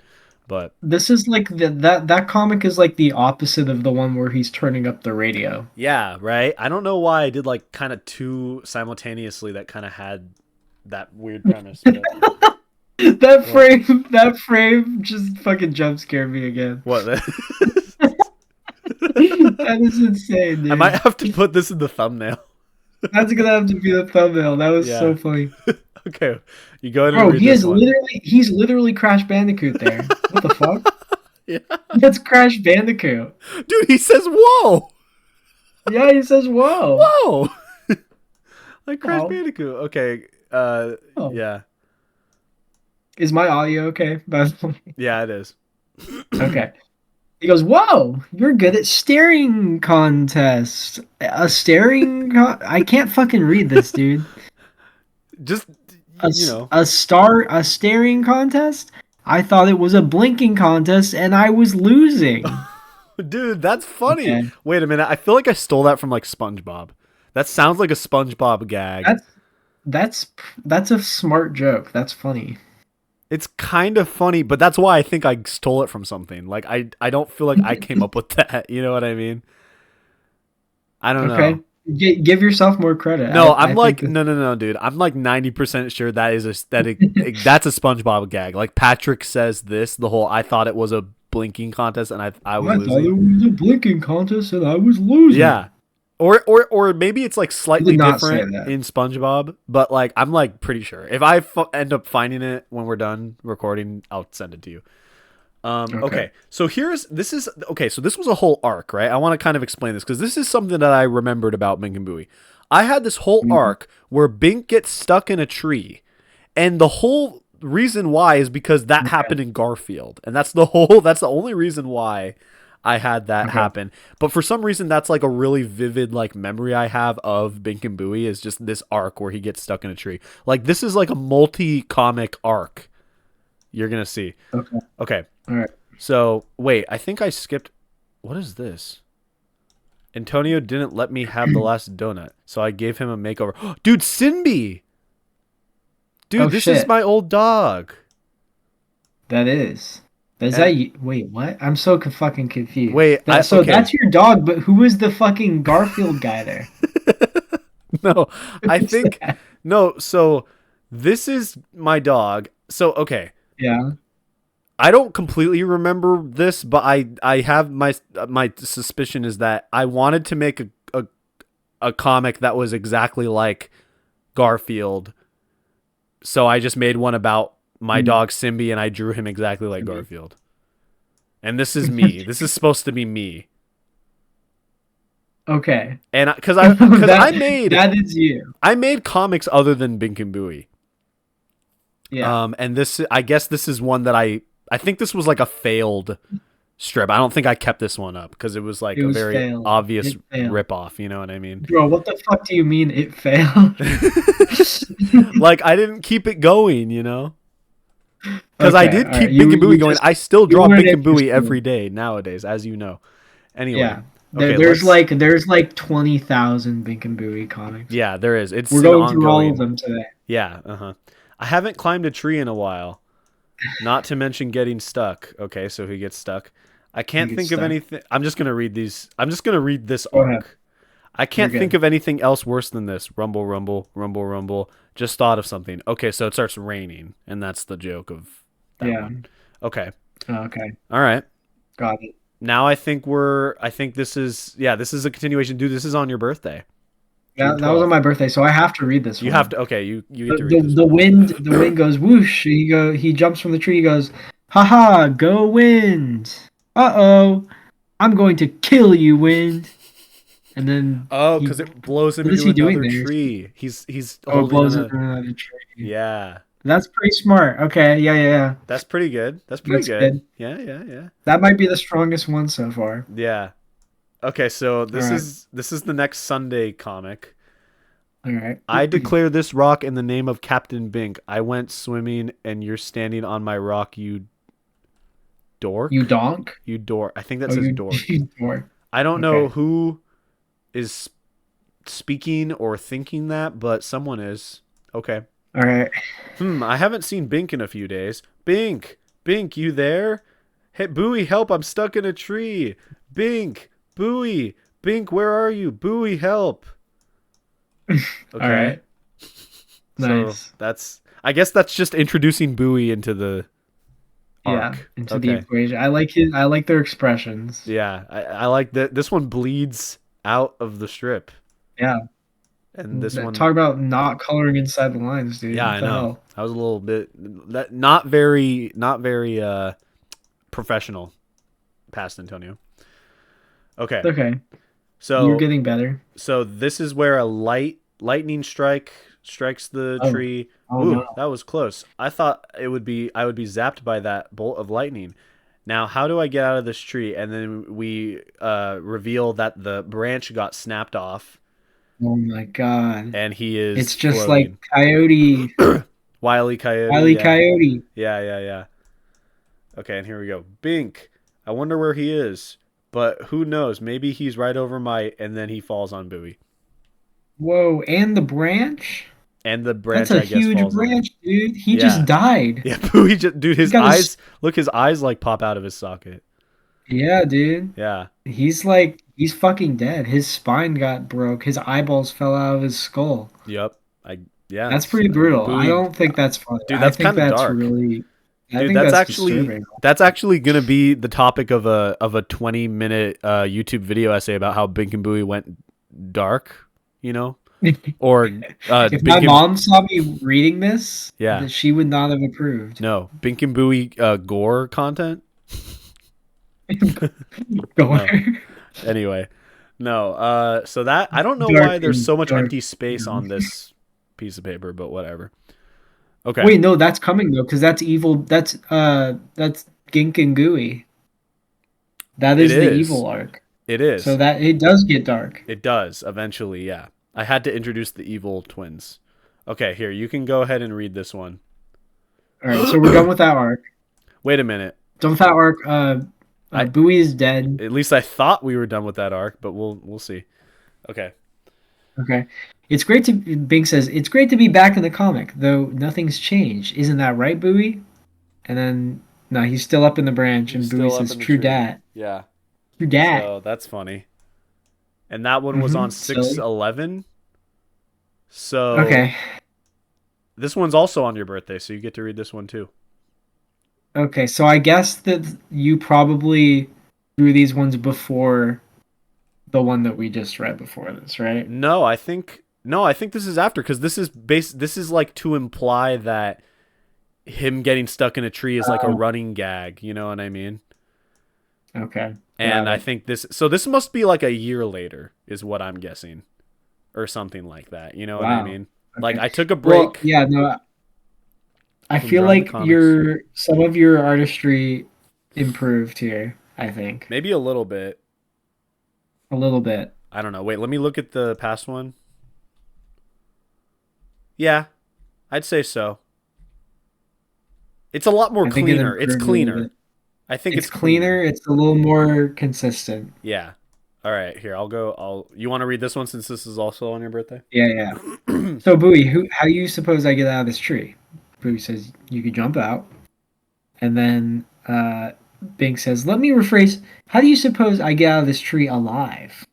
but This is like that comic is like the opposite of the one where he's turning up the radio. yeah, right. I don't know why I did like kind of two simultaneously that kind of had that weird premise, but what That frame just fucking jump scared me again. what That is insane, I might dude. have to put this in the thumbnail. That's gonna have to be the thumbnail. That was Yeah. so funny. Okay, you go ahead and Bro, read this one. he's literally Crash Bandicoot there. What the fuck? Yeah, That's Crash Bandicoot. dude, he says whoa, Yeah, he says whoa. whoa, like Crash Wow. Bandicoot. Okay, Oh. yeah, Is my audio okay? By the way? yeah, it is. Okay. He goes, "Whoa, you're good at staring contest. A I can't fucking read this, dude. Just A, you know, a staring contest? I thought it was a blinking contest and I was losing." dude, that's funny. Okay. Wait a minute, I feel like I stole that from like SpongeBob. That sounds like a SpongeBob gag. That's that's a smart joke. That's funny. It's kind of funny, but that's why I think I stole it from something. Like I don't feel like I came up with that. You know what I mean? I don't Okay. know. Give yourself more credit. No, I I'm think like no, dude. I'm like 90% sure that is that's a SpongeBob gag. Like Patrick says this, the whole I thought it was a blinking contest and I was I thought it losing. was a blinking contest and I was losing. Yeah. Or maybe it's like He slightly did not say different that. in SpongeBob, but like I'm like pretty sure. If I end up finding it when we're done recording, I'll send it to you. Okay. So this was a whole arc, right? I want to kind of explain this because this is something that I remembered about Bink and Booey. I had this whole Mhm. arc where Bink gets stuck in a tree, and the whole reason why is because that happened in Garfield, and that's the only reason why I had that Okay. happen. But for some reason, that's like a really vivid like memory I have of Bink and Booey is just this arc where he gets stuck in a tree. Like this is like a multi-comic arc. You're gonna see. Okay. Okay. All right. So wait, I think I skipped. What is this? Antonio didn't let me have the last donut, so I gave him a makeover. Dude, Sinby! Dude, Oh, this is shit. my old dog. That is. Is And that you? Wait, what? I'm so fucking confused. wait, So okay. that's your dog, but who is the fucking Garfield guy there? No, I Who's think that? no. So this is my dog. So okay, Yeah. I don't completely remember this, but I have my suspicion is that I wanted to make a comic that was exactly like Garfield. So I just made one about my Mm. dog Simbi and I drew him exactly like Mhm. Garfield. And this is me. This is supposed to be me. Okay. And cuz I made That is you. comics other than Bink and Booey. Yeah. And this I guess this is one that I think this was like a failed strip. I don't think I kept this one up because it was like It a was very failed. obvious It failed. ripoff, you know what I mean? Bro, what the fuck do you mean it failed? Like I didn't keep it going, you know? Because I Okay, did all keep right. Bink and Booey going. I still draw weren't Bink and Booey interested. every day nowadays, as you know. Anyway, Yeah. okay, There's let's. like 20,000 Bink and Booey comics. Yeah, there is. It's We're an going through all of ongoing. them today. Yeah, I haven't climbed a tree in a while. Not to mention getting stuck. Okay, so he gets stuck. I can't gets think of stuck. anything. I'm just gonna read these. I'm just gonna read this Go ahead. arc. I can't You're think good. of anything else worse than this. Rumble, rumble, rumble, rumble. Just thought of something. Okay, so it starts raining, and that's the joke of that Yeah. one. Okay. Okay. All right. Got it. Now I think this is this is a continuation. Dude, this is on your birthday. Yeah, June that was on 12th. my birthday, so I have to read this You one. have to okay, you get to The, read the, this the one. wind goes whoosh. He jumps from the tree. He goes, haha, go wind. Uh-oh, I'm going to kill you, wind. And then Oh, because it blows him what is into he doing another there? tree. He's It holding blows on into another tree. Yeah. That's pretty smart. Okay, yeah. That's pretty good. That's pretty That's good. good. Yeah. That might be the strongest one so far. Yeah. Okay, so All right. this is the next Sunday comic. All right. I declare this rock in the name of Captain Bink. I went swimming and you're standing on my rock, you dork. You donk? You dork. I think that Oh, says you, dork. you dork. I don't know Okay. who is speaking or thinking that, but someone is. Okay. All right. I haven't seen Bink in a few days. Bink, you there? Hey, Booey, help! I'm stuck in a tree. Bink, Booey, Bink, where are you? Booey, help! All Okay. right. So Nice. I guess that's just introducing Booey into the Yeah, arc. into the Okay. equation. I like their expressions. Yeah, I like that. This one bleeds out of the strip, Yeah. and this one, Talk about not coloring inside the lines, dude. yeah, What I the know. hell? I was a little bit that not very professional past Antonio. Okay. It's okay. You're So getting better. this is where a lightning strike strikes the Oh. tree. Oh Ooh, no. that was close. I thought I would be zapped by that bolt of lightning. Now, how do I get out of this tree? And then we reveal that the branch got snapped off Oh my God. and he is It's just like floating. Coyote, Wile E. Coyote, Wile E. yeah. Coyote. Yeah. Okay, and here we go. Bink. I wonder where he is. But who knows? Maybe he's right over my and then he falls on Bowie. Whoa, and the branch? And the That's branch a I guess huge falls on him. branch, dude. He just Yeah. died. Yeah, Bowie just dude, He's his got a eyes look his eyes like pop out of his socket. yeah, dude. Yeah. He's fucking dead. His spine got broke. His eyeballs fell out of his skull. Yep. Yeah, That's it's pretty brutal. I Bowie. don't think that's funny. Dude, that's kind of I dude. think that's disturbing. That's actually gonna be the topic of a 20-minute YouTube video essay about how Bink and Booey went dark, you know, or If my Bink and mom saw me reading this, yeah, that she would not have approved. no Bink and Booey gore content. No, Gore. anyway, no. So that I don't know Dark why there's and so much dark. empty space on this piece of paper, but whatever. Okay, Wait, no, that's coming though, because that's evil. That's Gink and Gooey. That it is the is. evil arc. It So is. that it does get dark. It does eventually. Yeah, I had to introduce the evil twins. Okay, here you can go ahead and read this one. All right, so we're done with that arc. Wait a minute. Done with that arc. I Bowie is dead. At least I thought we were done with that arc, but we'll see. Okay. Okay. It's great to Bink says it's great to be back in the comic, though nothing's changed. Isn't that right, Bowie? And then no, he's still up in the branch, He's and Bowie still up says, in the "True tree. dat, Yeah. true dat." So that's funny. And that one was on Silly. 6/11. So Okay. this one's also on your birthday, so you get to read this one too. Okay. So I guess that you probably drew these ones before the one that we just read before this, right? I think this is after because this is like to imply that him getting stuck in a tree is like a Oh, running gag, you know what I mean? okay. And Got I it. think this must be like a year later is what I'm guessing or something like that. You know what I Wow. mean? Like Okay. I took a Well, break yeah, no, I from feel drawing the like comics. some of your artistry improved here, I think. Maybe a little bit. A little bit. I don't know. Wait, let me look at the past one. Yeah, I'd say so. It's a lot more I think it cleaner. It's improved a little cleaner. bit. I think It's it's cleaner. cleaner, it's a little more consistent. Yeah. All right, here I'll go. You want to read this one since this is also on your birthday? Yeah, yeah. So Bowie, how do you suppose I get out of this tree? Bowie says you could jump out. And then Bink says, let me rephrase, how do you suppose I get out of this tree alive?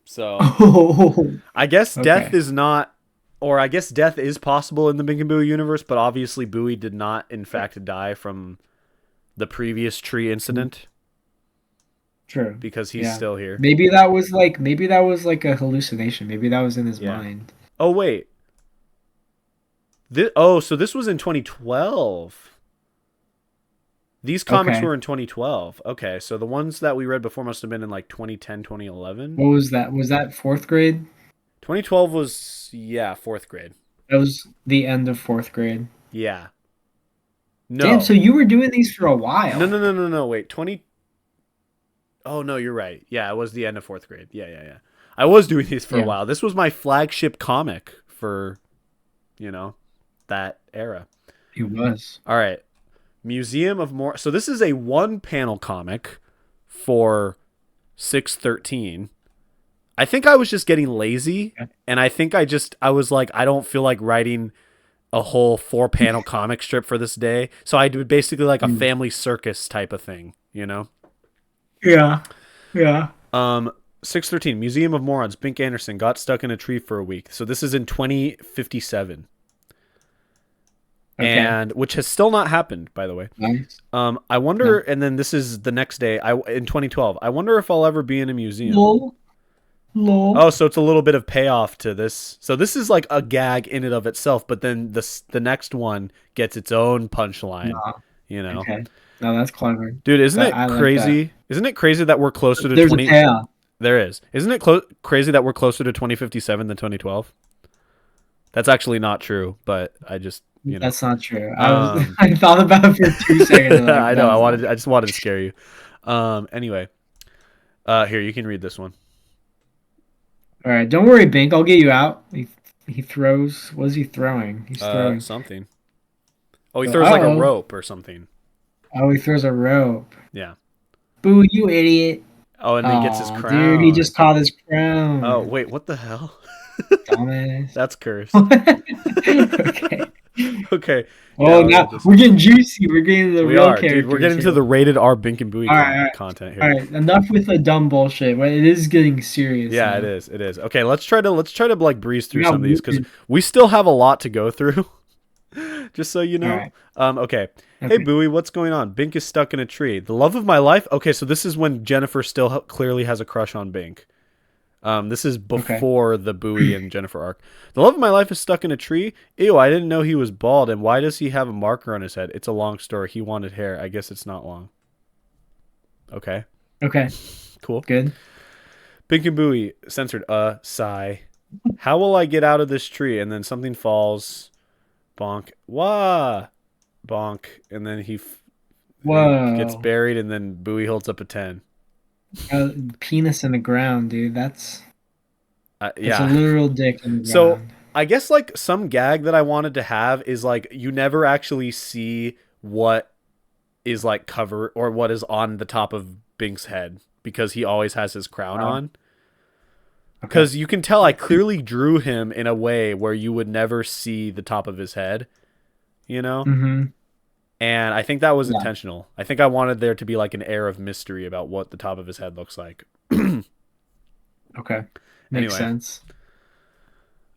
So Oh, I guess death okay. is not, or I guess death is possible in the Bink and Booey universe, but obviously Booey did not, in fact, die from the previous tree incident True. because he's Yeah. still here. Maybe that was like a hallucination. Maybe that was in his Yeah. mind. Oh wait. So this was in 2012. These comics Okay. were in 2012. Okay, so the ones that we read before must have been in like 2010, 2011. What was that? Was that fourth grade? 2012 was, yeah, fourth grade. That was the end of fourth grade. Yeah. Damn, so No. you were doing these for a No, while. no, no, no, no. Wait, 20. Oh, no, you're right. Yeah, it was the end of fourth grade. Yeah. I was doing these for a Yeah, while. This was my flagship comic for, you know, that era. it was. All right. Museum of More. So this is a one panel comic for 613. I think I was just getting lazy, Okay. and I was like, I don't feel like writing a whole 4-panel comic strip for this day, so I did basically like a Mm. family circus type of thing, you know. Yeah. Yeah. 613 Museum of Morons. Bink Anderson got stuck in a tree for a week. So this is in 2057, Okay. and which has still not happened, by the way. Nice. I wonder, No. and then this is the next day. In 2012. I wonder if I'll ever be in a museum. Lol. Lol. Oh, so it's a little bit of payoff to this. So this is like a gag in and of itself, but then the next one gets its own punchline. No. You know, Okay. No, that's clever. dude, isn't I it like that. crazy? Isn't it crazy that we're closer to There's a 20? payoff. There is. Isn't it crazy that we're closer to 2057 than 2012? That's actually not true, but I just, That's not true. Um, I thought about it for 2 seconds. And like, I know. that is not. I just wanted to scare you. Anyway, here you can read this one. All right, don't worry, Bink. I'll get you out. He throws. What is he throwing? He's throwing. Something. Oh, he throws like a Uh-oh. rope or something. Oh, he throws a rope. Yeah. Boo, you idiot. Oh, and then he gets his Oh, crown. dude, he just caught his crown. Oh, wait, what the hell? Dumbass. That's cursed. Okay. Okay. Oh, Yeah, now just- we're getting juicy. We're getting the we real are, characters. dude. We're getting here. to the rated R Bink and Booey All right, all right. content All here. right, enough with the dumb bullshit. But it is getting serious. Yeah, now. it is. It is. Okay, let's try to like breeze through Yeah, some of these because we- we still have a lot to go through. Just so you know. All right. Okay. Hey, Okay. Booey, what's going on? Bink is stuck in a tree. The love of my life. Okay, so this is when Jennifer still clearly has a crush on Bink. This is before the Booey and Jennifer arc. The love of my life is stuck in a tree. Ew, I didn't know he was bald. And why does he have a marker on his head? It's a long story. He wanted hair. I guess it's not long. Okay. Okay. Cool. Good. Bink and Booey censored. Sigh. How will I get out of this tree? And then something falls. Bonk. Wah. Bonk. And then he Whoa. gets buried. And then Booey holds up a 10. Penis in the ground, dude. That's a Yeah. literal dick in the So ground. I guess like some gag that I wanted to have is like you never actually see what is like cover or what is on the top of Bink's head because he always has his crown on. Because you can tell I clearly drew him in a way where you would never see the top of his head, you know? Mm-hmm. And I think that was intentional. I think I wanted there to be like an air of mystery about what the top of his head looks like. Okay. Makes Anyway. sense.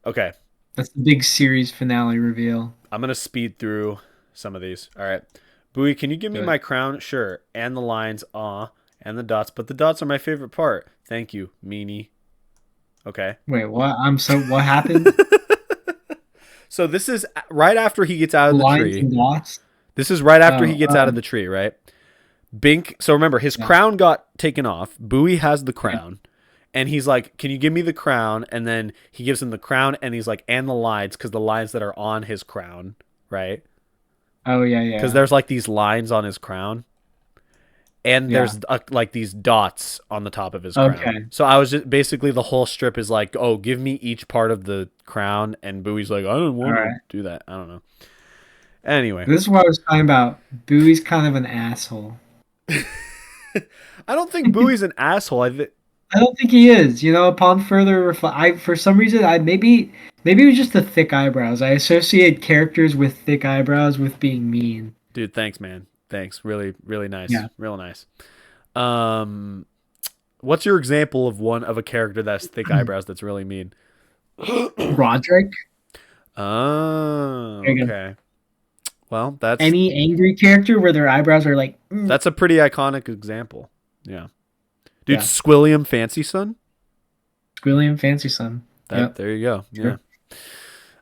Okay. That's the big series finale reveal. I'm going to speed through some of these. All right. Booey, can you give me Good. my crown? Sure. And the lines, and the dots. But the dots are my favorite part. Thank you, meanie. Okay. Wait, what? What happened? So this is right after he gets out of the Lines tree. and dots? This is right after he gets out of um, the tree, right? Bink. So remember, his crown got taken off. Booey has the crown. And he's like, can you give me the crown? And then he gives him the crown and he's like, and the lines, because the lines that are on his crown, right? Oh, yeah, yeah. Because there's like these lines on his crown. And there's like these dots on the top of his crown. Okay. So I was just basically the whole strip is like, oh, give me each part of the crown. And Bowie's like, I don't want to do that. I don't know. Anyway. This is what I was talking about. Bowie's kind of an asshole. I don't think Bowie's an asshole. I don't think he is. You know, upon further for some reason, maybe it was just the thick eyebrows. I associate characters with thick eyebrows with being mean. Dude, thanks, man. Thanks. Really, really nice. Yeah. Real nice. What's your example of a character that's thick eyebrows that's really mean? Roderick. Oh, okay. Well, that's any angry character where their eyebrows are like. That's a pretty iconic example. Yeah. Dude, Squilliam Fancy Son? Squilliam Fancy Son. There you go. Sure.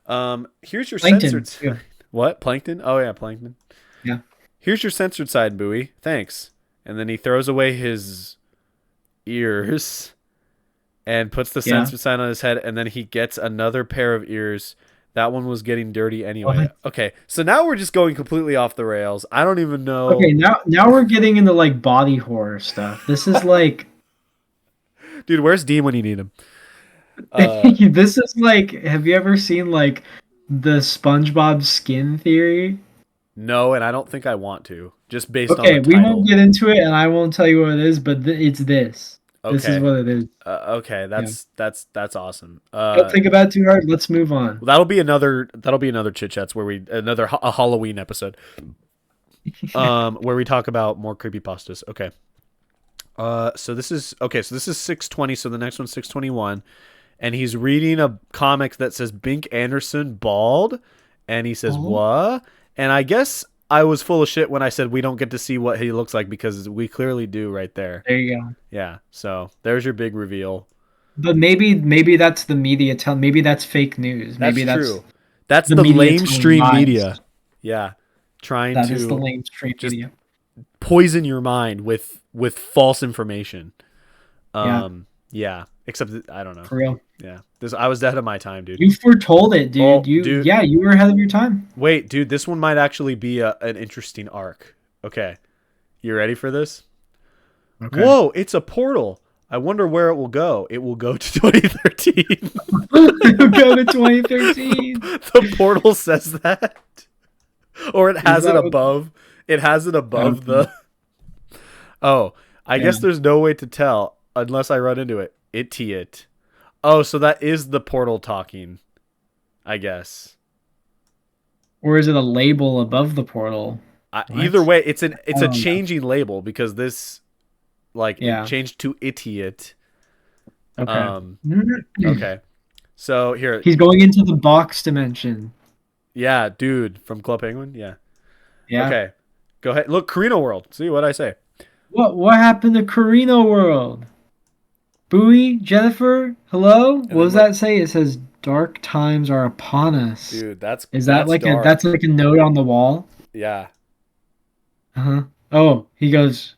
Yeah. Here's your Plankton. censored. What? Plankton? Oh yeah, Plankton. Yeah. Here's your censored side, Bowie. Thanks. And then he throws away his ears and puts the censored sign on his head, and then he gets another pair of ears. That one was getting dirty anyway. What? Okay, so now we're just going completely off the rails. I don't even know. Okay, now we're getting into like body horror stuff. This is like, dude, where's Dean when you need him? This is like, have you ever seen like the SpongeBob skin theory? No, and I don't think I want to. Just based on Okay, the we title. won't get into it, and I won't tell you what it is, but it's this. This is Okay. what it is. Okay, Yeah. that's awesome. Don't think about it too hard. Let's move on. Well, that'll be another chit chats where we a Halloween episode. Where we talk about more creepypastas. Okay. So this is 620. So the next one's 621, and he's reading a comic that says Bink Anderson bald, and he says Oh. what? And I guess I was full of shit when I said we don't get to see what he looks like because we clearly do right there. There you go. Yeah. So there's your big reveal. But maybe that's the media tell. Maybe that's fake news. That's Maybe that's true. That's the the media telling lamestream lies. media. Yeah. Trying That is the to lamestream just media. poison your mind with false information. Yeah. Yeah. Except that, I don't know. For real. Yeah. I was ahead of my time, dude. You foretold it, dude. Oh, you dude. Yeah, you were ahead of your time. Wait, dude, this one might actually be an interesting arc. Okay. You ready for this? Okay. Whoa, it's a portal. I wonder where it will go. It will go to 2013. Go to 2013. The portal says that. Or it has it that what- above. It has it above Okay. the. Oh, I guess Yeah. there's no way to tell unless I run into it. It. Oh, so that is the portal talking. I guess. Or is it a label above the portal? What? Either way, it's a don't know. changing label because this, like, Yeah. it changed to idiot. Okay. Okay. So here, He's going into the box dimension. yeah, dude from Club Penguin, yeah. Yeah. Okay, go ahead. Look, Carino World. See what I say. What happened to Carino World? Booey, Jennifer, hello? What then does what- that say? It says dark times are upon us. Dude, that's Is that like dark. that's like a note on the wall? Yeah. Uh-huh. Oh, he goes.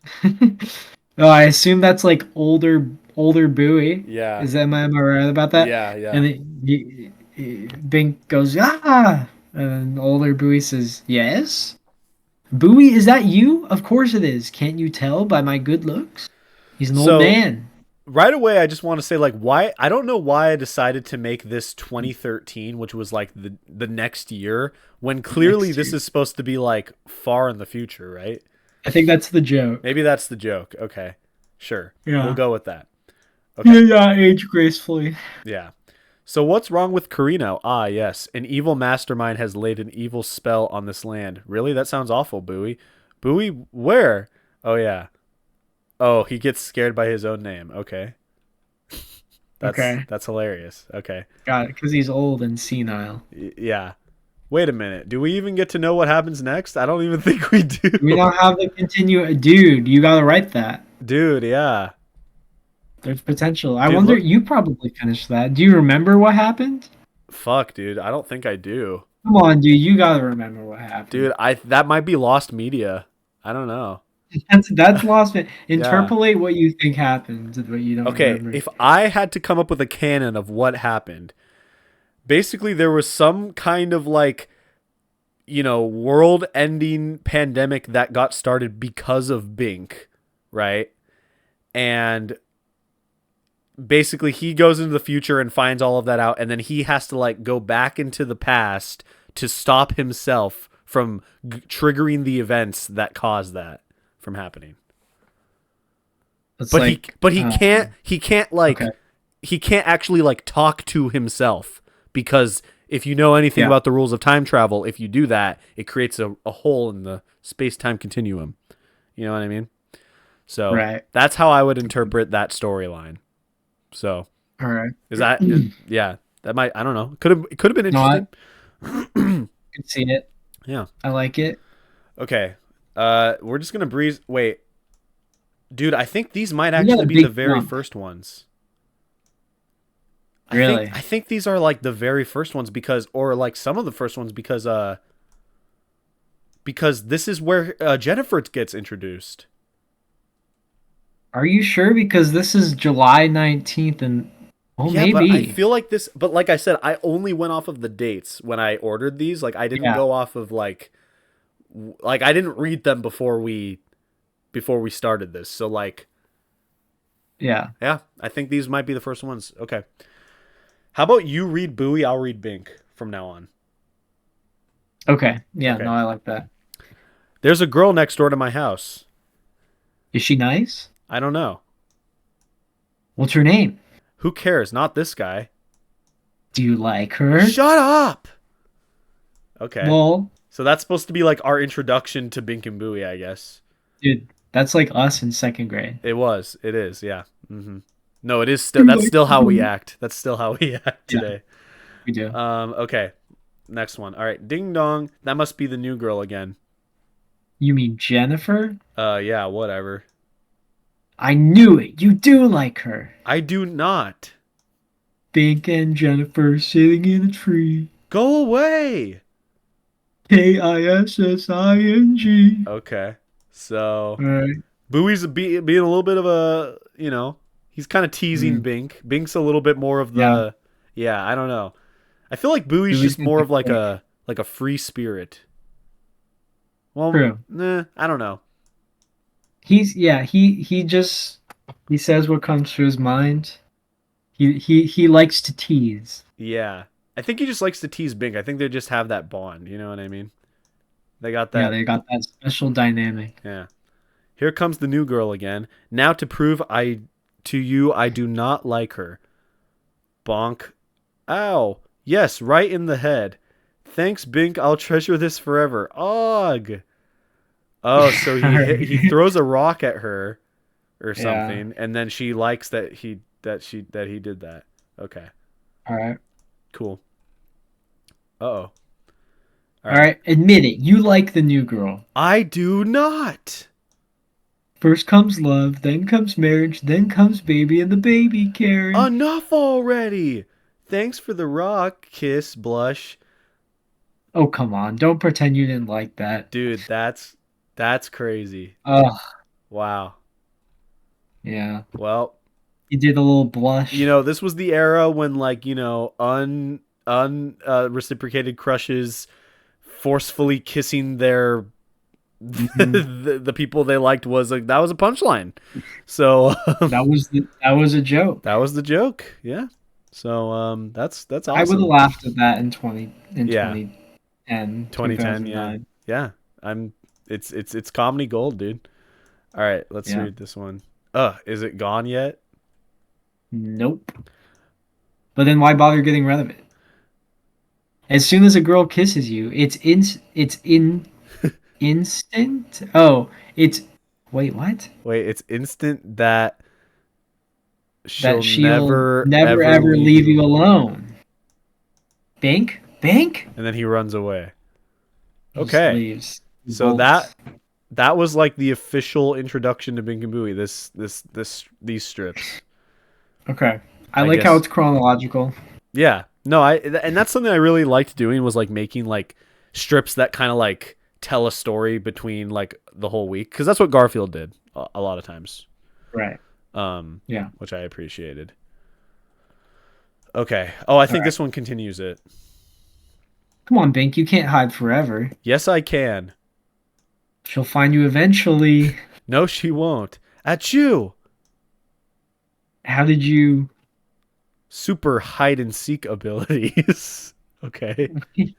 Oh, I assume that's like older Booey. Yeah. Am I right about that? Yeah. And Bink goes, ah! And then older Booey says, yes? Booey, is that you? Of course it is. Can't you tell by my good looks? He's an So- old man. Right away, I just want to say, like, why I don't know why I decided to make this 2013, which was like the next year, when clearly Next this year. is supposed to be like far in the future, right? I think that's the joke. Maybe that's the joke. Okay, sure, Yeah. we'll go with that. Okay. Yeah, age gracefully. Yeah. So what's wrong with Carino? Ah, yes, an evil mastermind has laid an evil spell on this land. Really, that sounds awful, Booey. Booey, where? Oh yeah. Oh, he gets scared by his own name. Okay. That's hilarious. Okay. Got it, because he's old and senile. Yeah. Wait a minute. Do we even get to know what happens next? I don't even think we do. We don't have the continue. Dude, you gotta write that. Dude, yeah. There's potential. I Dude, wonder, look- you probably finished that. Do you remember what happened? Fuck, dude. I don't think I do. Come on, dude, you gotta remember what happened. Dude, that might be lost media. I don't know. That's lost. Interpolate what you think happened to what you don't Okay, remember. if I had to come up with a canon of what happened, basically there was some kind of like, world-ending pandemic that got started because of Bink, right? And basically he goes into the future and finds all of that out, and then he has to like go back into the past to stop himself from triggering the events that caused that from happening. It's But like, he can't like okay. he can't actually like talk to himself, because if you know anything Yeah. about the rules of time travel, if you do that, it creates a hole in the space-time continuum. You know what I mean? So Right. that's how I would interpret that storyline. So All right. is that yeah, that might, I don't know. It could have been No, interesting. Could see it. Yeah. I like it. Okay. We're just gonna breeze. Wait, dude, I think these might got actually a be the big very jump. first ones. Really? I think these are like the very first ones or like some of the first ones because this is where Jennifer gets introduced. Are you sure? Because this is July 19th and Yeah, maybe. but I feel like this. But like I said, I only went off of the dates when I ordered these. Like I didn't Yeah. go off of like I didn't read them before we started this. So like, Yeah. yeah, I think these might be the first ones. Okay. How about you read Booey? I'll read Bink from now on. Okay. Yeah, Okay. no, I like that. There's a girl next door to my house. Is she nice? I don't know. What's her name? Who cares? Not this guy. Do you like her? Shut up! Okay. Well, So that's supposed to be like our introduction to Bink and Booey, I guess. dude, that's like us in second grade. It was. It is. Yeah. No, it is still. You That's like still how we her? act. That's still how we act Yeah, today. we do. Okay. Next one. All right. Ding dong. That must be the new girl again. You mean Jennifer? Yeah. Whatever. I knew it. You do like her. I do not. Bink and Jennifer sitting in a tree. Go away. Kissing. Okay. So Alright. Bowie's being a little bit of a, he's kind of teasing Mm, Bink. Bink's a little bit more of yeah. the, yeah, I don't know. I feel like Bowie's Louis just is more the of like dick. a free spirit. Well, True. nah, I don't know. He says what comes to his mind. He likes to tease. Yeah. I think he just likes to tease Bink. I think they just have that bond, you know what I mean? They got Yeah, that. they got that special dynamic. Yeah. Here comes the new girl again. Now to prove to you I do not like her. Bonk. Ow. Yes, right in the head. Thanks, Bink. I'll treasure this forever. Ugh. Oh, so he Alright. throws a rock at her or Yeah. something, and then she likes that he did that. Okay, Alright. cool. Uh-oh. All right. Alright. Admit it. You like the new girl. I do not. First comes love, then comes marriage, then comes baby and the baby carriage. Enough already. Thanks for the rock, kiss, blush. Oh, come on. Don't pretend you didn't like that. Dude, that's crazy. Oh, Wow. yeah. Well, He did a little blush. this was the era when like, reciprocated crushes forcefully kissing their Hmm. the people they liked was like that was a punchline. So That was a joke. that was the joke. Yeah. So that's I would have awesome. laughed at that in Yeah. 2010, 2010, yeah. 2009. Yeah. It's comedy gold, dude. All right, let's Yeah. read this one. Is it gone yet? Nope. But then why bother getting rid of it? As soon as a girl kisses you, it's instant. Oh, it's wait, what? Wait, it's instant that she'll That she'll never never ever ever leave leave you you alone. alone. Bink? Bink? And then he runs away. He just Okay. leaves. He So bolts. that was like the official introduction to Bink and Booey. These strips. Okay. I I like how guess. it's chronological. Yeah. No, and that's something I really liked doing was like making like strips that kind of like tell a story between like the whole week because that's what Garfield did a lot of times. Right. Yeah. Which I appreciated. Okay. Oh, I All think right. this one continues it. Come on, Bink. You can't hide forever. Yes, I can. She'll find you eventually. No, she won't. At you. How did you? Super hide and seek abilities. Okay.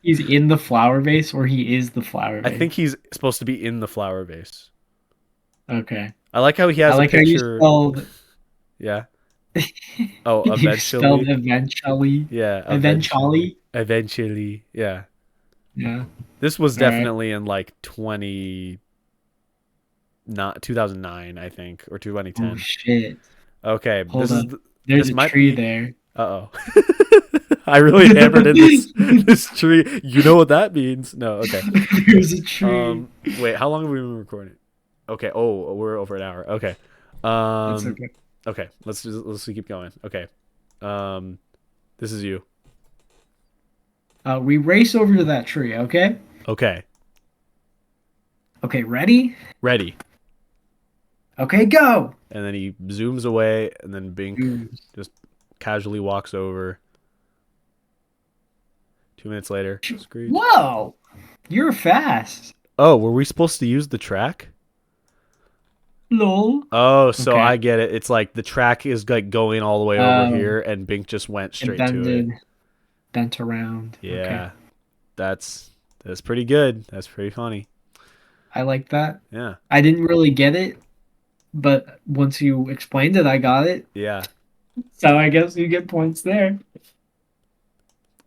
He's in the flower vase, or he is the flower I vase. think he's supposed to be in the flower vase. Okay. I like how he I has a like how you picture. spelled. Yeah. Oh, You spelled eventually. eventually. Yeah, eventually. Eventually. Eventually. Yeah. Yeah. This was All right. definitely in like 2009, I think, or Oh 2010. shit. Okay, Hold up. There's this a might tree be. there. Uh-oh. I really hammered in this tree. You know what that means? No, okay. There's a tree. Um, wait, how long have we been recording? Okay. Oh, we're over an hour. Okay. That's Um, okay. okay. Let's keep going. Okay. Um, this is you. We race over to that tree, okay? Okay. Okay, ready? Ready. Okay, go! And then he zooms away, and then Bink Mm. just casually walks over. 2 minutes later, Screech. Whoa! You're fast. Oh, were we supposed to use the track? Lol. Oh, so Okay. I get it. It's like the track is like going all the way over here, and Bink just went It straight to it. bent around. Okay. Yeah, that's pretty good. That's pretty funny. I like that. Yeah, I didn't really get it, but once you explained it, I got it. yeah. So I guess you get points there.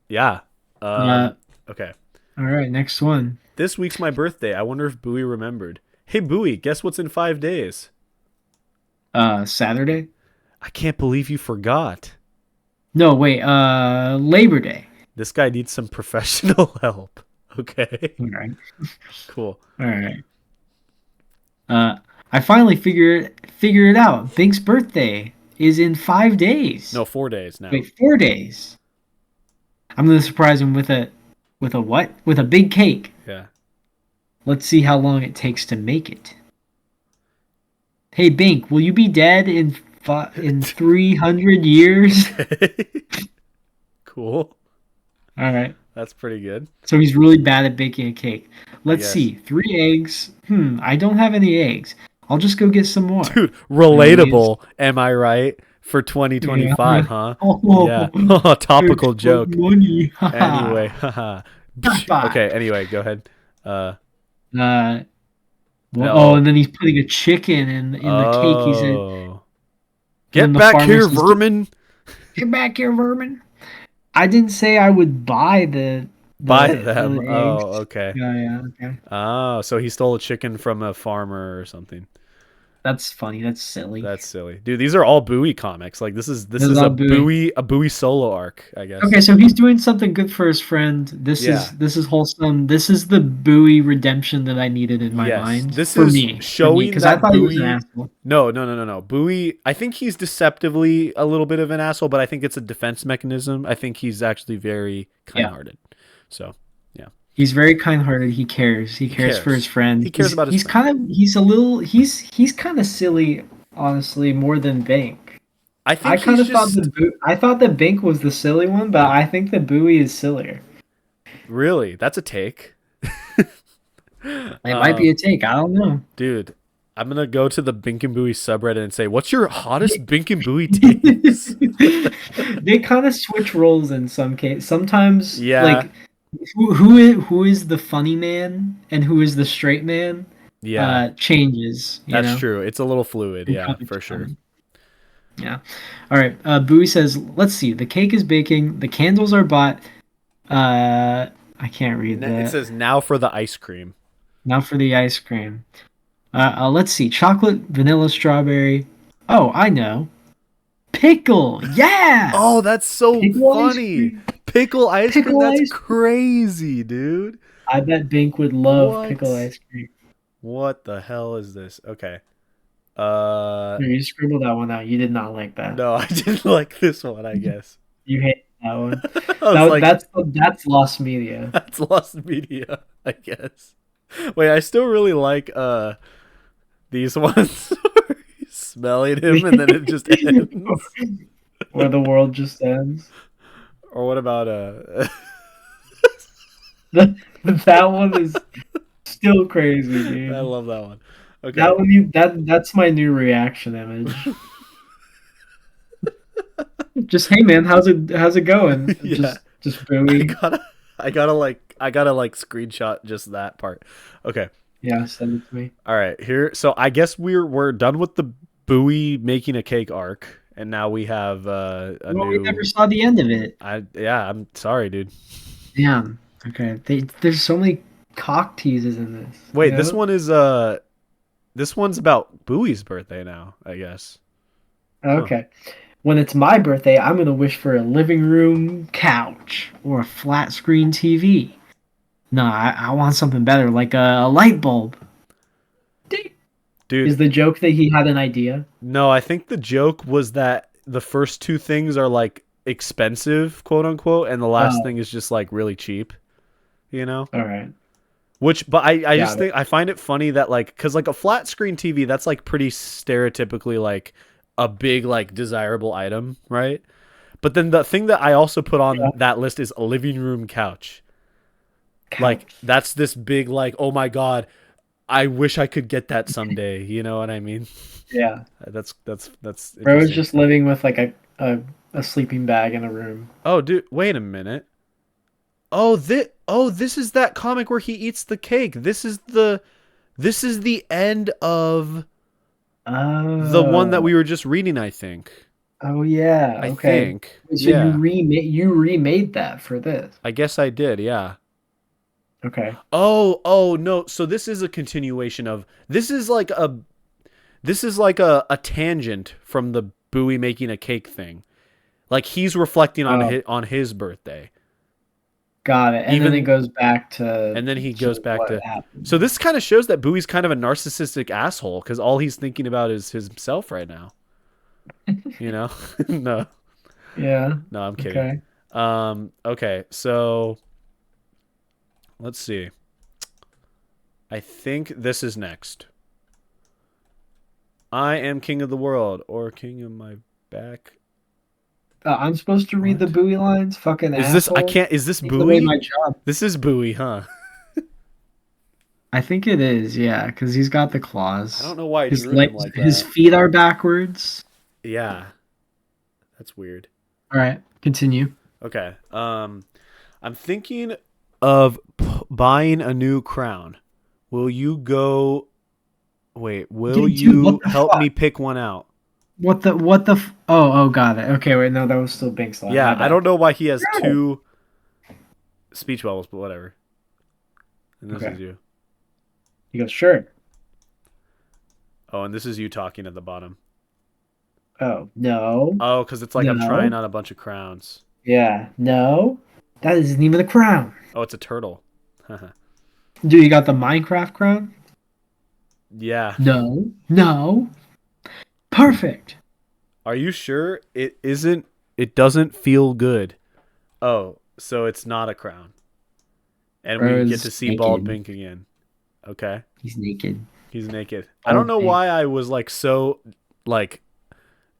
Yeah. Uh, Okay. all right, next one. This week's my birthday. I wonder if Bowie remembered. Hey, Bowie, guess what's in 5 days? Saturday? I can't believe you forgot. No, wait, Labor Day. This guy needs some professional help. Okay. All right. Cool. All right. Uh, I finally figured it out. Bink's birthday is in 5 days. No, 4 days now. Wait, 4 days. I'm gonna surprise him with a what? With a big cake. Yeah. Let's see how long it takes to make it. Hey Bink, will you be dead in 300 years? Cool. All right. That's pretty good. So he's really bad at baking a cake. I Let's guess. see. 3 eggs. I don't have any eggs. I'll just go get some more. Dude, Anyways, relatable, am I right? For yeah. 2025, huh? Oh, Yeah. Topical it's for joke. money. Anyway, haha. Bye. Okay, anyway, go ahead. Uh, No. and then he's putting a chicken in the cake. He said, and Oh. then Get the back farmer here, says, vermin. "Get back here, vermin." I didn't say I would buy Buy the them. eggs. Oh, okay. Yeah, okay. Oh, so he stole a chicken from a farmer or something. That's funny. That's silly. That's silly. Dude, these are all Bowie comics. Like this This is is all Bowie. A Bowie solo arc, I guess. Okay, so he's doing something good for his friend. Yeah. This is wholesome. This is the Bowie redemption that I needed in my Yes. mind This for is me, showing because I that thought he was an Bowie. asshole. No. Bowie, I think he's deceptively a little bit of an asshole, but I think it's a defense mechanism. I think he's actually very Yeah, kind-hearted. So, yeah. he's very kind-hearted. He cares. He He cares for his cares. friend. He cares about his He's friend. kind of he's a little he's kind of silly, honestly, more than Bink. I think he's just I thought that Bink was the silly one, but I think that Bowie is sillier. really, that's a take. It might be a take. I don't know. Dude, I'm gonna go to the Bink and Booey subreddit and say, "What's your hottest Bink and Booey takes?" They kind of switch roles in some case. Sometimes, Yeah, like, who is the funny man and who is the straight man yeah, changes. You that's know, true. It's a little fluid. from Yeah, comic for to sure. comic. Yeah. All right. Bowie says, "Let's see. The cake is baking. The candles are bought. I can't read It that. says now for the ice cream. Now for the ice cream. Let's see. Chocolate, vanilla, strawberry. Oh, I know. Pickle. Yeah. Oh, that's so Pickle ice funny. cream. Pickle ice cream. Pickle That's ice cream. crazy, dude. I bet Bink would love What? pickle ice cream. What the hell is this? Okay. Here, you scribbled that one out. You did not like that. No, I didn't like this one, I guess. You hate that one. I was like, That's lost media. that's lost media, I guess. Wait, I still really like these ones where he's smelling him and then it just ends. Where the world just ends. Or what about That one is still crazy, dude. I love that one. Okay. That's my new reaction image. Just hey man, how's it going? Yeah. Just I Bowie. gotta I gotta like screenshot just that part. Okay. Yeah, send it to me. All right. Here so I guess we're done with the Bowie making a cake arc and now we have a Well, we new never saw the end of it. I'm sorry, dude. Damn. Okay. There's so many cock teases in this. Wait, you this know? one is this one's about Bowie's birthday now, I guess. Huh. Okay. When it's my birthday, I'm gonna wish for a living room couch or a flat screen TV. No, I want something better, like a light bulb. Dude, Is the joke that he had an idea? no, I think the joke was that the first two things are like expensive, quote unquote, and the last Oh, thing is just like really cheap, you know? all right. Which, but I just Got it. think I find it funny that like, cause like a flat screen TV, that's like pretty stereotypically like a big like desirable item, right? But then the thing that I also put on Yeah. that list is a living room couch. Like Couch. that's this big like, oh my God, I wish I could get that someday. You know what I mean? Yeah. That's Bro was interesting. just living with like a sleeping bag in a room. Oh, dude, wait a minute. This is that comic where he eats the cake. This is the end of the one that Oh. we were just reading, I think. Oh yeah. I Okay. think. So Yeah. you remade that for this. I guess I did. Yeah. Okay. Oh no. So this is a continuation of this is like a tangent from the Bowie making a cake thing. Like he's reflecting Oh, on his birthday. got it. And then it Even goes back to and then he goes back what to. happened. So this kind of shows that Bowie's kind of a narcissistic asshole because all he's thinking about is himself right now. You know? No, Yeah. no, I'm kidding. Okay. Okay, so let's see. I think this is next. I am king of the world or king of my back. I'm supposed to read the What? buoy lines, fucking Is this I asshole. can't is this Take away Bowie? my job. This is Bowie, huh? I think it is, yeah, because he's got the I don't claws. know why I His drew him legs, like his that. feet are backwards. Yeah, that's weird. All right, continue. Okay. I'm thinking of buying a new crown. Will you go? Wait, will Dude, what you the help fuck? me pick one out? Oh, got it. Okay, wait, no, that was still Bink's line. My Yeah, I bad. don't know why he has No. two speech bubbles, but whatever. And this Okay. is you. He goes, sure. Oh, and this is you talking at the bottom. Oh, no. Oh, because it's like I'm trying No. on a bunch of crowns. Yeah, no. That isn't even the crown. Oh, it's a turtle. Dude, you got the Minecraft crown? Yeah. No. No. Perfect. Are you sure it isn't? It doesn't feel good. Oh, so it's not a crown. And we get Bro's to see Bald naked. Bink again. Okay. He's naked. He's naked. I don't Bald know Bink. why I was like so like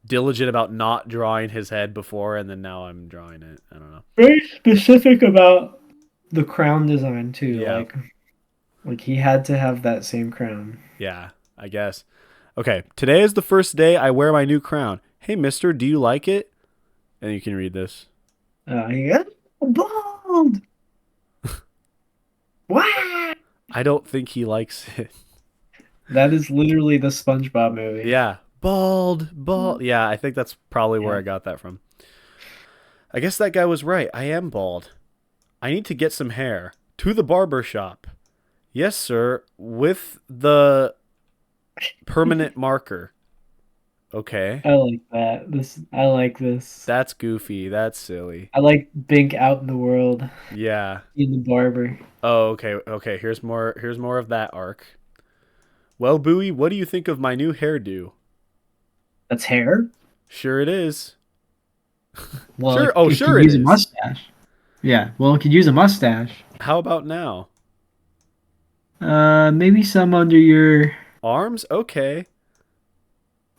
diligent about not drawing his head before and then now I'm drawing it. I don't know. Very specific about the crown design too. Yeah. Like he had to have that same crown. Yeah, I guess. Okay, today is the first day I wear my new crown. Hey, mister, do you like it? And you can read this. He got bald. Wow. I don't think he likes it. That is literally the SpongeBob movie. Yeah. Bald. Yeah, I think that's probably where Yeah. I got that from. I guess that guy was right. I am bald. I need to get some hair. To the barber shop. Yes, sir. With the permanent marker. Okay. I like that. I like this. That's goofy. That's silly. I like Bink out in the world. Yeah. In the barber. Oh, okay. Okay, here's more of that arc. Well, Bowie, what do you think of my new hairdo? That's hair? Sure it is. Well, Sure. Oh, it sure could it use a is. mustache. Yeah, well, it could use a mustache. How about now? Maybe some under your. Arms? Okay.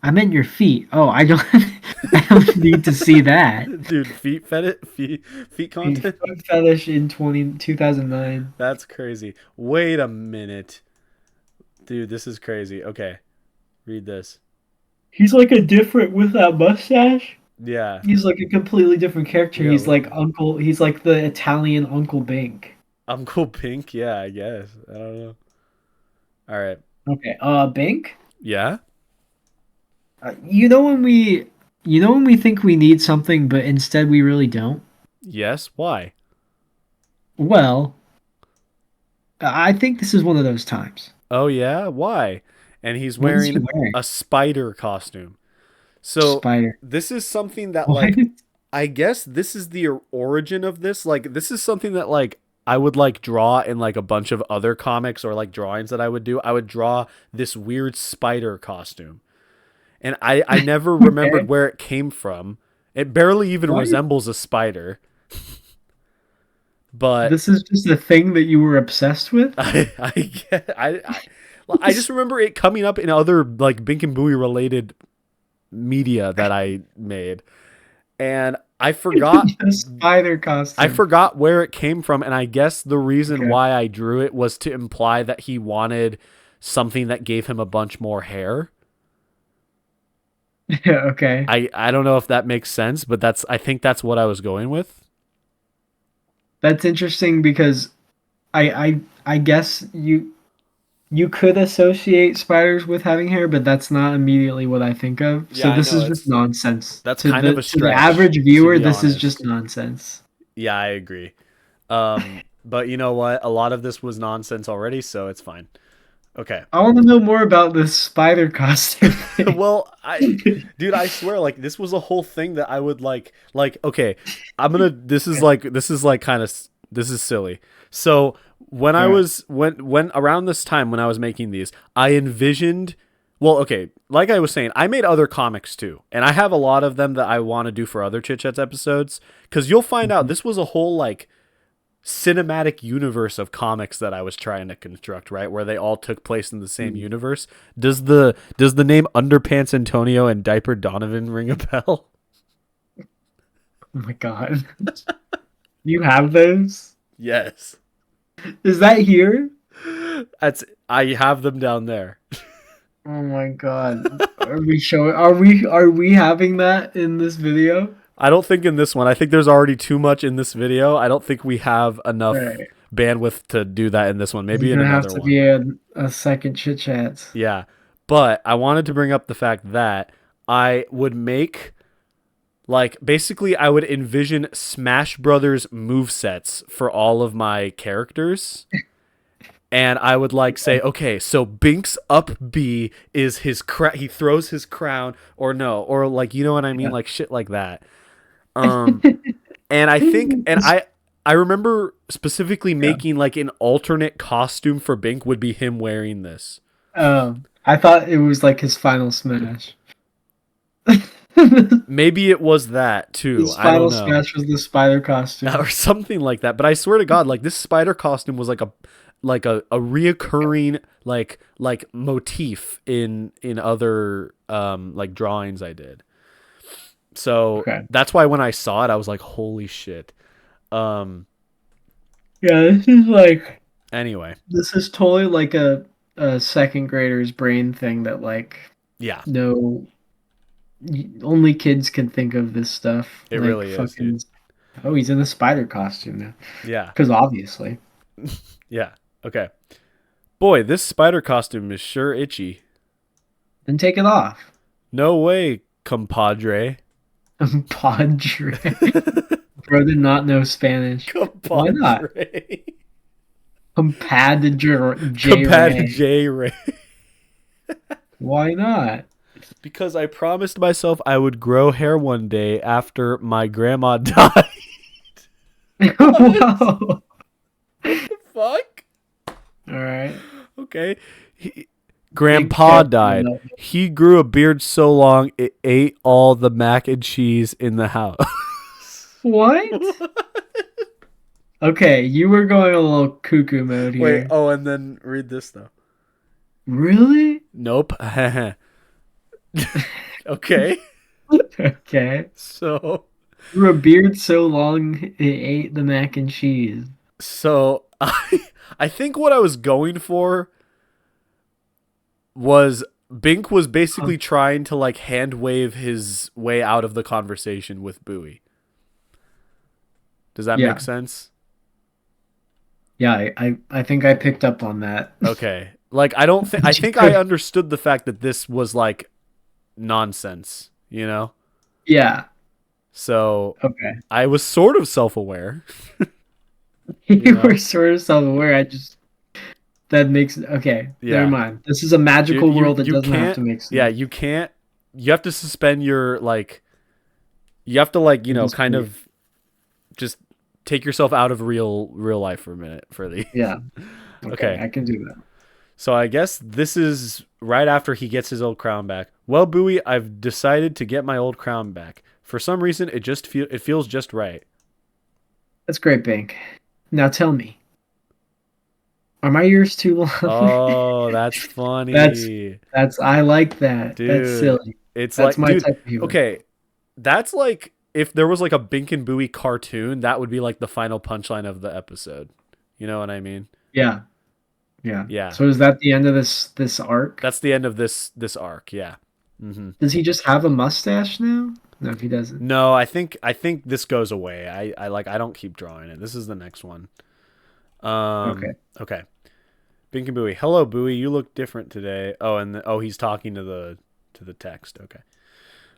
I meant your feet. Oh, I don't. I don't need to see that. Dude, feet content? Foot fetish in 2009. That's crazy. Wait a minute. Dude, this is crazy. Okay. Read this. He's like a different with that mustache. Yeah. He's like a completely different character. Yeah, He's look. like Uncle. He's like the Italian Uncle Bink. Uncle Pink? Yeah, I guess. I don't know. All right. Okay. Bink. Yeah? You know when we think we need something, but instead we really don't. Yes. Why? Well, I think this is one of those times. Oh, yeah? Why? And he's What is he wearing wearing? a spider costume. So Spider. this is something that What? like I guess this is the origin of this. Like this is something that like I would like draw in like a bunch of other comics or like drawings that I would do. I would draw this weird spider costume. And I never remembered Okay. where it came from. It barely even What? resembles a spider. But This is just a thing that you were obsessed with? I just remember it coming up in other like Bink and Booey related media that I made. And I forgot A spider costume. I forgot where it came from, and I guess the reason Okay. why I drew it was to imply that he wanted something that gave him a bunch more hair. Yeah, okay. I don't know if that makes sense, but I think that's what I was going with. That's interesting because I guess you could associate spiders with having hair, but that's not immediately what I think of. Yeah, So I this know is just nonsense. that's To kind of a the stretch, average to viewer, be this is just honest. nonsense. Yeah, I agree. But you know what? A lot of this was nonsense already, so it's fine. Okay. I want to know more about this spider costume thing. Well, dude, I swear, like this was a whole thing that I would like. Okay, I'm gonna. This is like kind of this is silly. So when All I right. was when around this time when I was making these, I envisioned. Well, okay, like I was saying, I made other comics too, and I have a lot of them that I want to do for other Chit Chats episodes. Because you'll find out this was a whole like cinematic universe of comics that I was trying to construct, right? Where they all took place in the same universe. Does the name Underpants Antonio and Diaper Donovan ring a bell? Oh my god. You have those? Yes. Is that here? I have them down there. Oh my god. Are we having that in this video? I don't think in this one. I think there's already too much in this video. I don't think we have enough Alright. bandwidth to do that in this one. There's Maybe in gonna have another to one. be a second chit chat. Yeah. But I wanted to bring up the fact that I would make like basically I would envision Smash Brothers movesets for all of my characters. And I would like say, okay, so Bink's up B is he throws his crown or no, or like you know what I mean, Yeah. like shit like that. Um and I think and I remember specifically Yeah. making like an alternate costume for Bink would be him wearing this. I thought it was like his final smash. Maybe it was that too. His I don't final know. smash was the spider costume. Or something like that. But I swear to God, like this spider costume was like a reoccurring like motif in other like drawings I did. So Okay. that's why when I saw it, I was like, holy shit. Um Yeah, anyway. this is totally like a second grader's brain thing that like Yeah, no only kids can think of this stuff. it Like really is, dude. fucking oh, he's in a spider costume now. Yeah. Because obviously. Yeah. Okay. Boy, this spider costume is sure itchy. Then take it off. No way, compadre. Padre. Bro did not know Spanish. Why not? Compadre. Compadre J Compadre Ray. J Ray. Why not? Because I promised myself I would grow hair one day after my grandma died. Whoa. Fuck? Alright. Okay. Grandpa died. He grew a beard so long it ate all the mac and cheese in the house. What? Okay, you were going a little cuckoo mode here. Wait, oh, and then read this though. Really? Nope. Okay. Okay. So Grew a beard so long it ate the mac and cheese. I think what I was going for was Bink was basically trying to like hand wave his way out of the conversation with Bowie. Does that Yeah. make sense? Yeah, I think I picked up on that. Okay. Like I think I understood the fact that this was like nonsense, you know? Yeah. So Okay. I was sort of self-aware. You know? were sort of self-aware. That makes okay. Yeah. Never mind. This is a magical world that doesn't have to make sense. Yeah, you can't. You have to suspend your like. You have to like kind of just take yourself out of real life for a minute for the. Yeah. Okay. I can do that. So I guess this is right after he gets his old crown back. Well, Bowie, I've decided to get my old crown back. For some reason, it feels just right. That's great, Bink. Now tell me, are my ears too long? Oh, that's funny. That's I like that. Dude, that's silly. It's That's like, my dude, type of humor. okay, that's like if there was like a Bink and Booey cartoon, that would be like the final punchline of the episode. You know what I mean? Yeah. Yeah. Yeah. So is that the end of this arc? That's the end of this arc. Yeah. Does he just have a mustache now? No, if he doesn't. No, I think this goes away. I don't keep drawing it. This is the next one. Okay. Okay. Bink and Booey. Hello, Booey. You look different today. Oh, and he's talking to the text. Okay.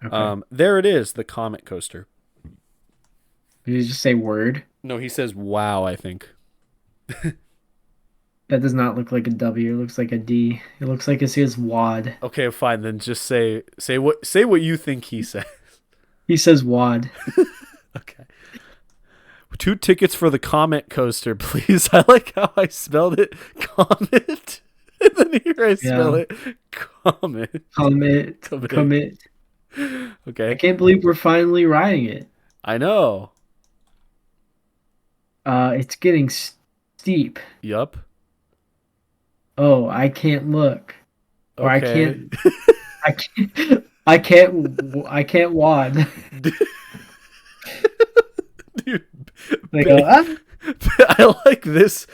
Okay. There it is, the comic coaster. Did you just say word? No, he says wow, I think. That does not look like a W. It looks like a D. It looks like it says WAD. Okay, fine. Then just say what you think he said. He says WAD. Okay. 2 tickets for the comet coaster, please. I like how I spelled it. Comet. And then here I spell it. Comet. Commit. Okay. I can't believe we're finally riding it. I know. It's getting steep. Yup. Oh, I can't look. Or Okay. I can't WAD. Dude. They go, ah. I like this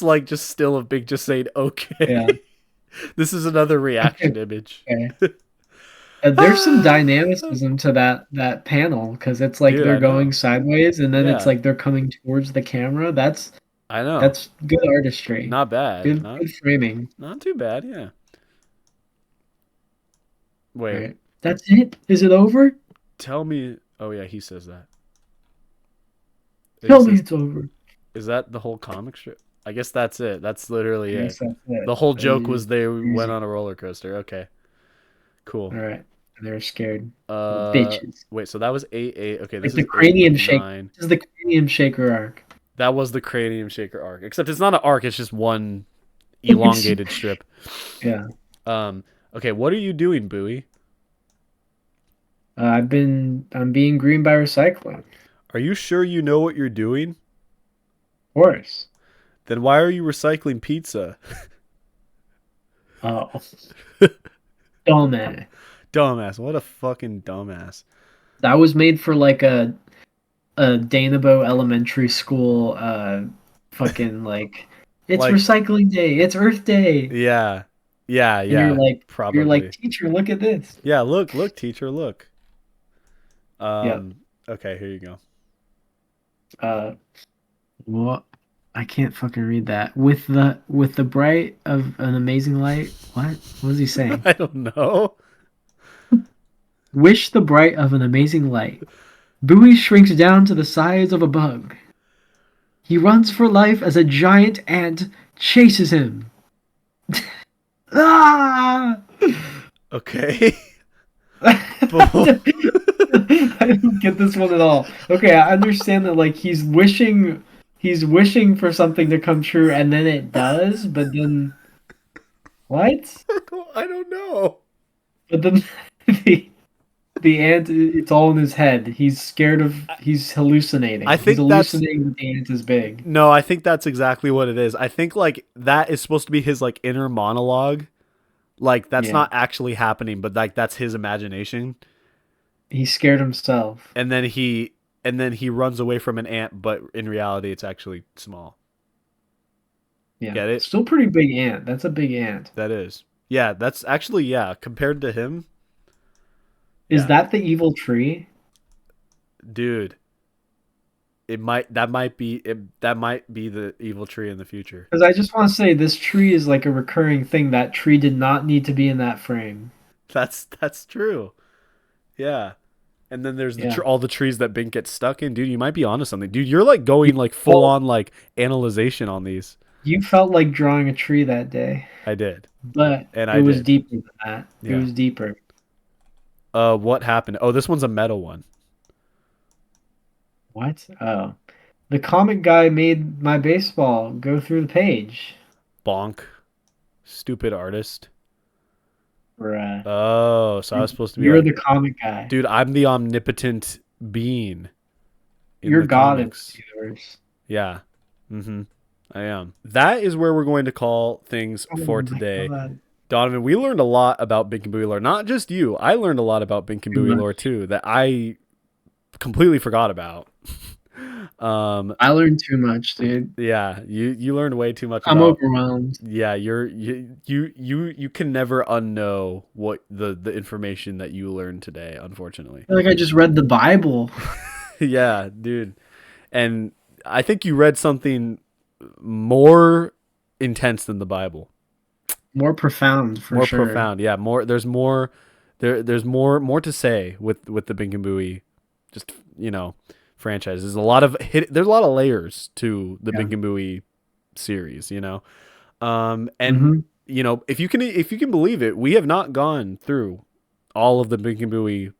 like just still of Big just saying okay. Yeah. This is another reaction image. Okay. There's some dynamicism to that panel because it's like Dude, they're I going know. sideways and then it's Yeah. like they're coming towards the camera. That's I know. good artistry. Not bad. Good framing. Not too bad, yeah. Wait. Right. That's it? Is it over? Tell me. Oh yeah, he says that. Tell me it's over. Is that the whole comic strip? I guess that's it. That's literally I it. guess that's it. The whole joke was they Easy. went on a roller coaster. Okay. Cool. All right. They're scared. Bitches. Wait, so that was 8-8. Okay, this Like the is cranium 8-9. shake. This is the cranium shaker arc. That was the cranium shaker arc. Except it's not an arc, it's just one elongated strip. Yeah. Okay, what are you doing, Bowie? I'm being green by recycling. Are you sure you know what you're doing? Of course. Then why are you recycling pizza? Oh. Dumbass. Dumbass. What a fucking dumbass. That was made for like a Danabo Elementary School fucking like it's Like- recycling day, it's Earth Day. Yeah. Yeah, And yeah. you're like, teacher, look at this. Yeah, look, teacher, look. Yep. Okay, here you go. What? I can't fucking read that. With the bright of an amazing light. What was he saying? I don't know. Wish the bright of an amazing light. Bowie shrinks down to the size of a bug. He runs for life as a giant ant chases him. Ah! Okay. I don't get this one at all. Okay, I understand that like he's wishing for something to come true and then it does, but then what? I don't know. But then the ant, it's all in his head. He's hallucinating. I think he's hallucinating that the ant is big. No, I think that's exactly what it is. I think like that is supposed to be his like inner monologue. Like that's not actually happening, but like that's his imagination. He scared himself. And then he runs away from an ant, but in reality it's actually small. Yeah. Get it? Still pretty big ant. That's a big ant. That is. Yeah, that's actually compared to him. Is that the evil tree? Dude. That might be the evil tree in the future. Because I just want to say this tree is like a recurring thing. That tree did not need to be in that frame. That's true. Yeah. And then there's all the trees that Bink gets stuck in. Dude, you might be onto something. Dude, you're like going like full on like analyzation on these. You felt like drawing a tree that day. I did. But it was deeper than that. It was deeper. What happened? Oh, this one's a meta one. What? Oh. The comic guy made my baseball go through the page. Bonk. Stupid artist. Bruh. Oh, so I was supposed to be You're like, the comic guy. dude, I'm the omnipotent being. You're God in this universe. Yeah. Mm-hmm. I am. That is where we're going to call things for today. God. Donovan, we learned a lot about Bink and Booey lore. Not just you. I learned a lot about Bink and Booey lore too that I completely forgot about. I learned too much, dude. Yeah, you learned way too much. I'm overwhelmed. Yeah, you can never unknow what the information that you learned today. Unfortunately, I feel like I just read the Bible. Yeah, dude, and I think you read something more intense than the Bible. More profound for More sure. profound. Yeah, more there's more there's more to say with the Bink and Booey just, franchise. There's a lot of layers to the Yeah. Bink and Booey series, and Hmm. if you can believe it, we have not gone through all of the Bink and Booey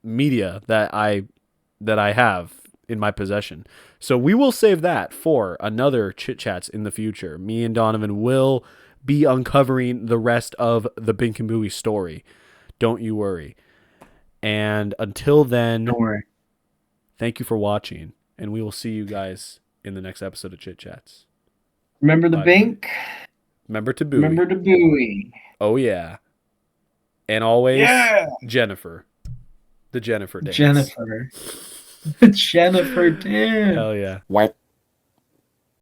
media that I have in my possession. So we will save that for another Chit Chats in the future. Me and Donovan will be uncovering the rest of the Bink and Booey story. Don't you worry. And until then, Don't worry. thank you for watching, and we will see you guys in the next episode of Chit Chats. Remember the Bye bye. Bink. Remember to Remember Booey. the Booey. Oh yeah. And always Yeah. Jennifer. The Jennifer dance. Jennifer. Jennifer, damn. Hell yeah. What?